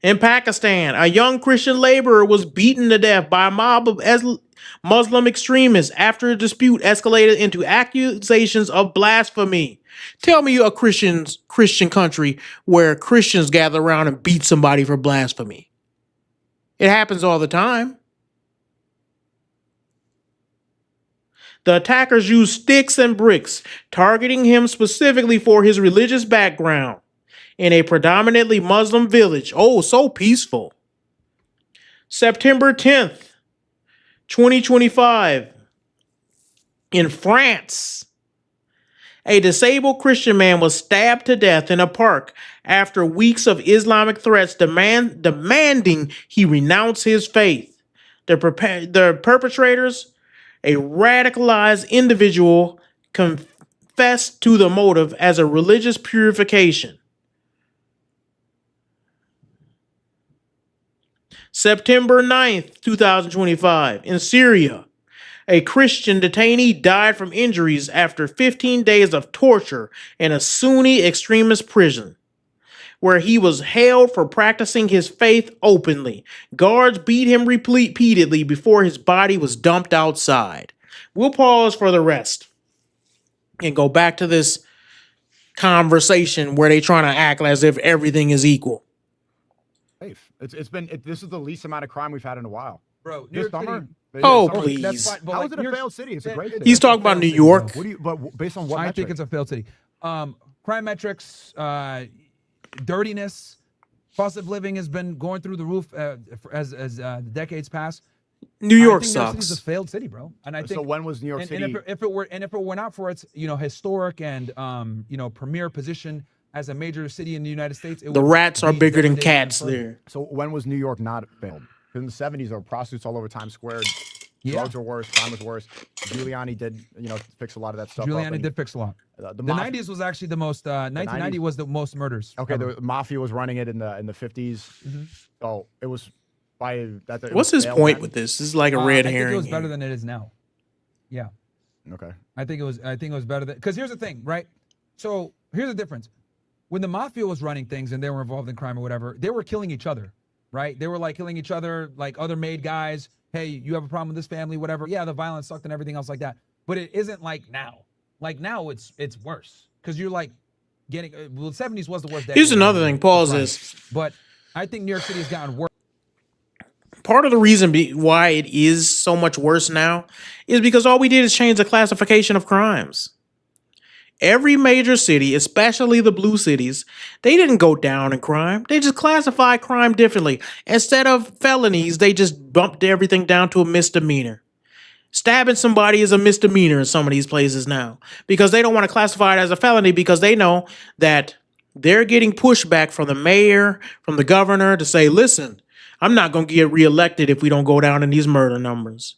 In Pakistan, a young Christian laborer was beaten to death by a mob of Muslim extremists after a dispute escalated into accusations of blasphemy. Tell me a Christian country where Christians gather around and beat somebody for blasphemy. It happens all the time. The attackers used sticks and bricks, targeting him specifically for his religious background. In a predominantly Muslim village. Oh, so peaceful. September 10th, 2025. In France, a disabled Christian man was stabbed to death in a park after weeks of Islamic threats demanding he renounce his faith. The perpetrators, a radicalized individual, confessed to the motive as a religious purification. September 9th, 2025, in Syria, a Christian detainee died from injuries after 15 days of torture in a Sunni extremist prison, where he was held for practicing his faith openly. Guards beat him repeatedly before his body was dumped outside. We'll pause for the rest and go back to this conversation where they trying to act as if everything is equal. Safe. This is the least amount of crime we've had in a while. Bro, New This York summer. City, Oh, Summer- please. that's fine, but How like, is it a New York- failed city? It's a great city. He's talking about New York. What do you? But based on what? I metric? think it's a failed city. Crime metrics, dirtiness, cost of living has been going through the roof as the decades pass. New York I think New York City's a sucks. failed city, bro. And I think So when was New York City? and if it were not for its historic and premier position as a major city in the United States, it The would rats are be bigger than devastating cats further. there. So when was New York not failed? 'Cause in the 70s, there were prostitutes all over Times Square. Yeah. Drugs were worse. Crime was worse. Giuliani did, fix a lot of that stuff. up, Giuliani and did fix a lot. The The mafia- 90s was actually the most. 1990 was the most murders. Okay, ever. the mafia was running it in the 50s. So it was by that. it What's was his failed point then? with this? This is like a red I herring. think it was better here. than it is now. Yeah, Okay. I think it was better than, because here's the thing, right? So here's the difference. When the mafia was running things and they were involved in crime or whatever, they were killing each other, right? They were like killing each other, like other made guys. Hey, you have a problem with this family, whatever. Yeah, the violence sucked and everything else like that. But it isn't like now. Like now, it's worse because you're like getting. Well, the 70s was the worst. Here's decade another for thing. Pause crime. this. But I think New York City has gotten worse. Part of the reason why it is so much worse now is because all we did is change the classification of crimes. Every major city, especially the blue cities, they didn't go down in crime. They just classified crime differently. Instead of felonies, they just bumped everything down to a misdemeanor. Stabbing somebody is a misdemeanor in some of these places now because they don't want to classify it as a felony because they know that they're getting pushback from the mayor, from the governor to say, listen, I'm not going to get reelected if we don't go down in these murder numbers.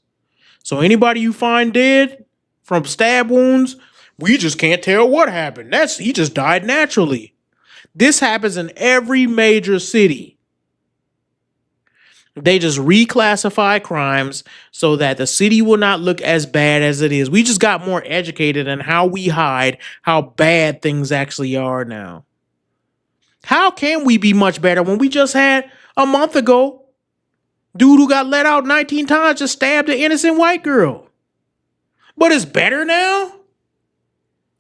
So anybody you find dead from stab wounds, we just can't tell what happened. He just died naturally. This happens in every major city. They just reclassify crimes so that the city will not look as bad as it is. We just got more educated in how we hide how bad things actually are now. How can we be much better when we just had a month ago dude who got let out 19 times just stabbed an innocent white girl? But it's better now?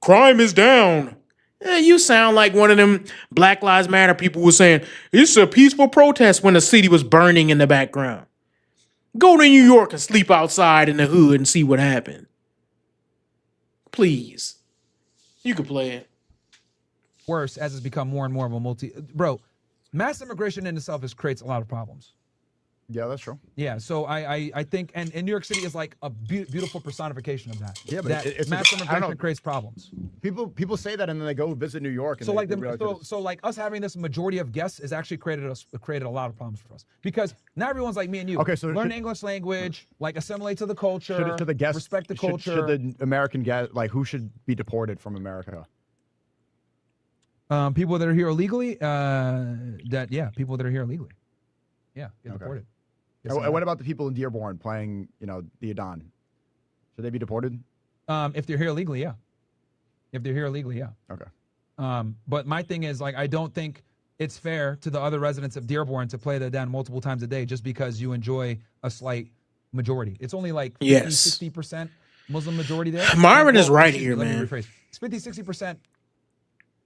Crime is down. You sound like one of them Black Lives Matter people was saying, it's a peaceful protest when the city was burning in the background. Go to New York and sleep outside in the hood and see what happened. Please. You can play it. Worse as it's become more and more of a bro, mass immigration in itself creates a lot of problems. Yeah, that's true. Yeah, so I think, and New York City is like a beautiful personification of that. Yeah, but that it's mass I don't immigration know. creates problems. People say that and then they go visit New York. And So they, like they realize that it's- so like us having this majority of guests has actually created a lot of problems for us because now everyone's like me and you. Okay, so learn should- the English language, like assimilate to the culture, should the guests respect the should- culture. Should the American guest who should be deported from America? People that are here illegally. People that are here illegally. Yeah, get deported. Yes, And what about the people in Dearborn playing, the Adon? Should they be deported? if they're here illegally, yeah. If they're here illegally, yeah. Okay. But my thing is, like, I don't think it's fair to the other residents of Dearborn to play the Adhan multiple times a day just because you enjoy a slight majority. It's only like 50, Yes. 60% Muslim majority there. Myron is right excuse here, me, let me man. rephrase. It's 50, 60%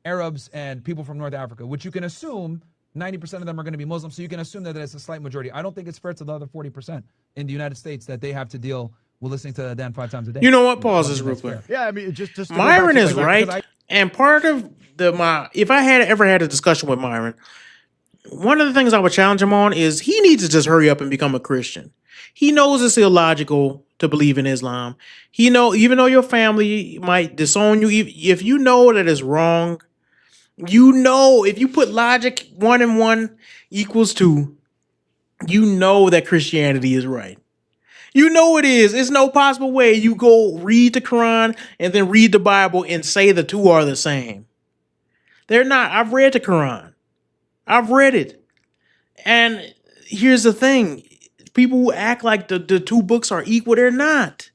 Arabs and people from North Africa, which you can assume 90% of them are going to be Muslim. So you can assume that it's a slight majority. I don't think it's fair to the other 40% in the United States that they have to deal with listening to Adhan 5 times a day. You know what? I Pause don't this think real that's quick. fair. Yeah, I mean, just to go back Myron to, is like, right, because and part of if I had ever had a discussion with Myron, one of the things I would challenge him on is he needs to just hurry up and become a Christian. He knows it's illogical to believe in Islam. He know even though your family might disown you, if you know that it's wrong, you know if you put logic 1 and 1 equals 2, you know that Christianity is right. You know it is. It's no possible way you go read the Quran and then read the Bible and say the two are the same. They're not. I've read the Quran. I've read it. And here's the thing. People who act like the two books are equal, they're not.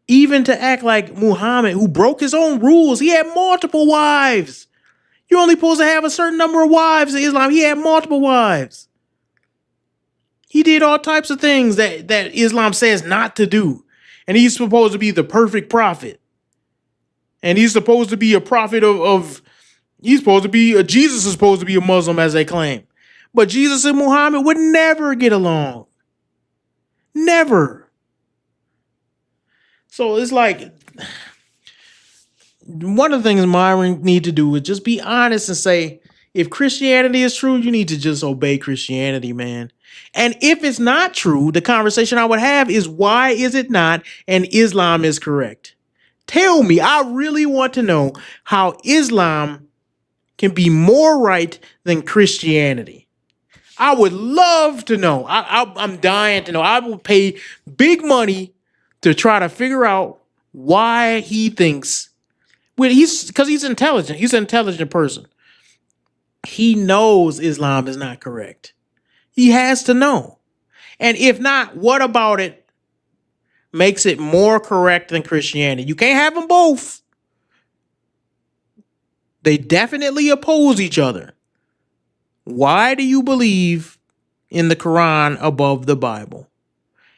Even to act like Muhammad, who broke his own rules, he had multiple wives. You're only supposed to have a certain number of wives in Islam. He had multiple wives. He did all types of things that Islam says not to do. And he's supposed to be the perfect prophet. And he's supposed to be a prophet he's supposed to be, Jesus is supposed to be a Muslim as they claim. But Jesus and Muhammad would never get along. Never. So it's like, one of the things Myron need to do is just be honest and say, if Christianity is true, you need to just obey Christianity, man. And if it's not true, the conversation I would have is, why is it not and Islam is correct? Tell me. I really want to know how Islam can be more right than Christianity. I would love to know. I'm dying to know. I will pay big money to try to figure out why he thinks. Because he's intelligent. He's an intelligent person. He knows Islam is not correct. He has to know. And if not, what about it makes it more correct than Christianity? You can't have them both. They definitely oppose each other. Why do you believe in the Quran above the Bible?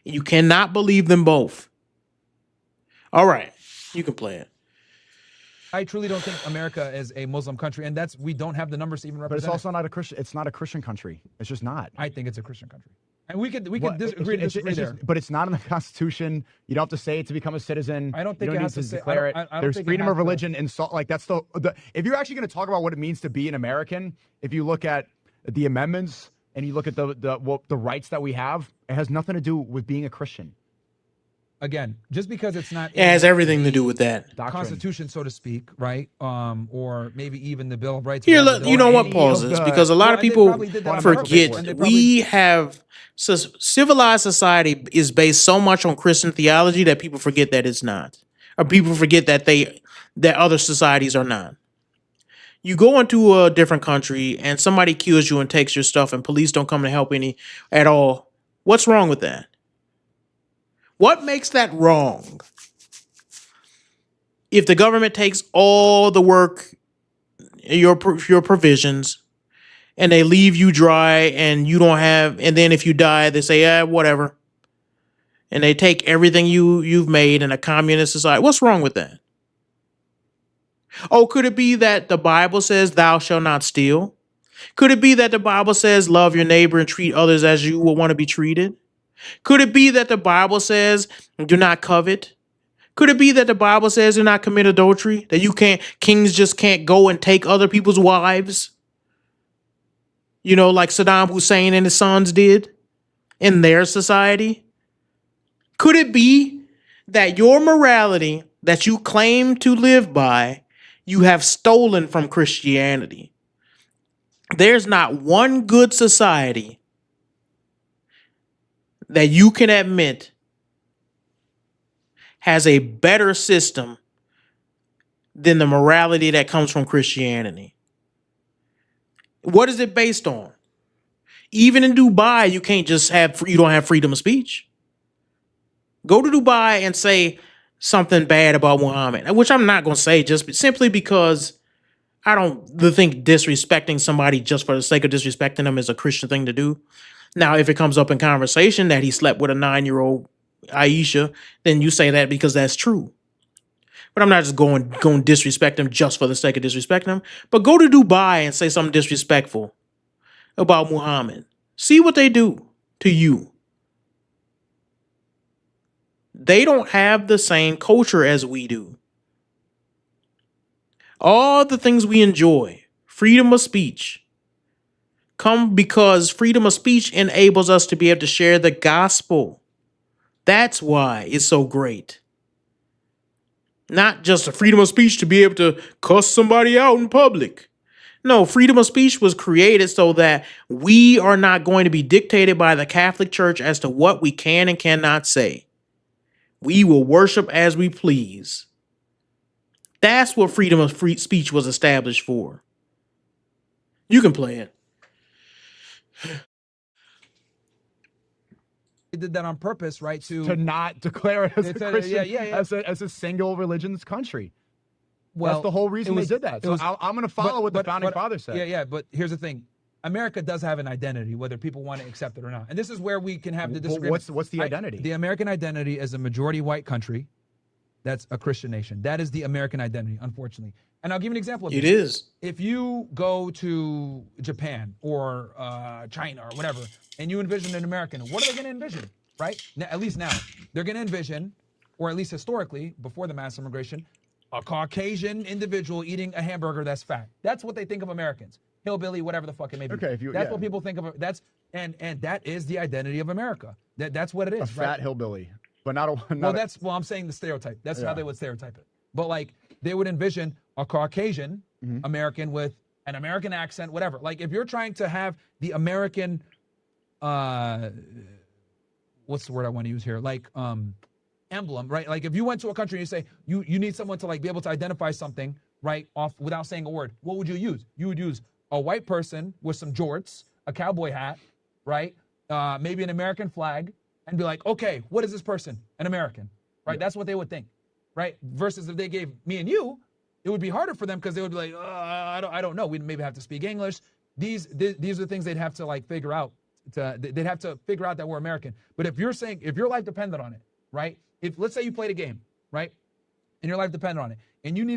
You cannot believe them both. All right, you can play it. I truly don't think America is a Muslim country, and we don't have the numbers to even But represent. it's also not a Christian. It's not a Christian country. It's just not. I think it's a Christian country, and we could Well, disagree there. but it's not in the Constitution. You don't have to say it to become a citizen. I don't think you it don't has need to say- declare I it. don't There's think it freedom has of to. religion and so like that's the. If you're actually going to talk about what it means to be an American, if you look at the amendments and you look at the rights that we have, it has nothing to do with being a Christian. Again, just because it's not It has everything to do with that. Doctrine. Constitution, so to speak, right? Or maybe even the Bill of Rights. Here, whatever, you know what? any Pause of this, the- because a lot of and they people probably did that on purpose, forget and they we have civilized society is based so much on Christian theology that people forget that it's not, or people forget that other societies are not. You go into a different country and somebody kills you and takes your stuff, and police don't come to help at all. What's wrong with that? What makes that wrong? If the government takes all the work, your provisions, and they leave you dry, and you don't have, and then if you die, they say, whatever. And they take everything you've made in a communist society. What's wrong with that? Oh, could it be that the Bible says thou shalt not steal? Could it be that the Bible says love your neighbor and treat others as you would want to be treated? Could it be that the Bible says do not covet? Could it be that the Bible says do not commit adultery? That kings just can't go and take other people's wives? You know, like Saddam Hussein and his sons did in their society? Could it be that your morality that you claim to live by, you have stolen from Christianity? There's not one good society that you can admit has a better system than the morality that comes from Christianity. What is it based on? Even in Dubai, you don't have freedom of speech. Go to Dubai and say something bad about Muhammad, which I'm not going to say just simply because I don't think disrespecting somebody just for the sake of disrespecting them is a Christian thing to do. Now, if it comes up in conversation that he slept with a 9-year-old Aisha, then you say that because that's true. But I'm not just going disrespect him just for the sake of disrespecting him. But go to Dubai and say something disrespectful about Muhammad. See what they do to you. They don't have the same culture as we do. All the things we enjoy, freedom of speech, come because freedom of speech enables us to be able to share the gospel. That's why it's so great. Not just the freedom of speech to be able to cuss somebody out in public. No, freedom of speech was created so that we are not going to be dictated by the Catholic Church as to what we can and cannot say. We will worship as we please. That's what freedom of free speech was established for. You can play it. They did that on purpose, right? To not declare it as a said, Christian, yeah. as a single religions country. Well, that's the whole reason they did that. So I'm going to follow what the founding fathers said. Yeah. But here's the thing. America does have an identity, whether people want to accept it or not. And this is where we can have the disagreement. What's the identity? The American identity is a majority white country that's a Christian nation. That is the American identity, unfortunately. And I'll give you an example of it. This. It is. If you go to Japan or China or whatever, and you envision an American, what are they going to envision, right? Now, at least now. They're going to envision, or at least historically, before the mass immigration, a Caucasian individual eating a hamburger that's fat. That's what they think of Americans. Hillbilly, whatever the fuck it may be. Okay, that's what people think of. And that is the identity of America. That's what it is. A fat hillbilly, but not a. Well, I'm saying the stereotype. That's how they would stereotype it. But like they would envision a Caucasian American with an American accent, whatever. Like if you're trying to have the American, what's the word I want to use here? Like emblem, right? Like if you went to a country and you say you need someone to like be able to identify something right off without saying a word, what would you use? You would use a white person with some jorts, a cowboy hat, right? Maybe an American flag, and be like, okay, what is this person? An American, right? Yeah. That's what they would think, right? Versus if they gave me and you, it would be harder for them because they would be like, I don't know. We'd maybe have to speak English. These are the things they'd have to like figure out. They'd have to figure out that we're American. But if you're saying, if your life depended on it, right? If let's say you played a game, right? And your life depended on it, and you needed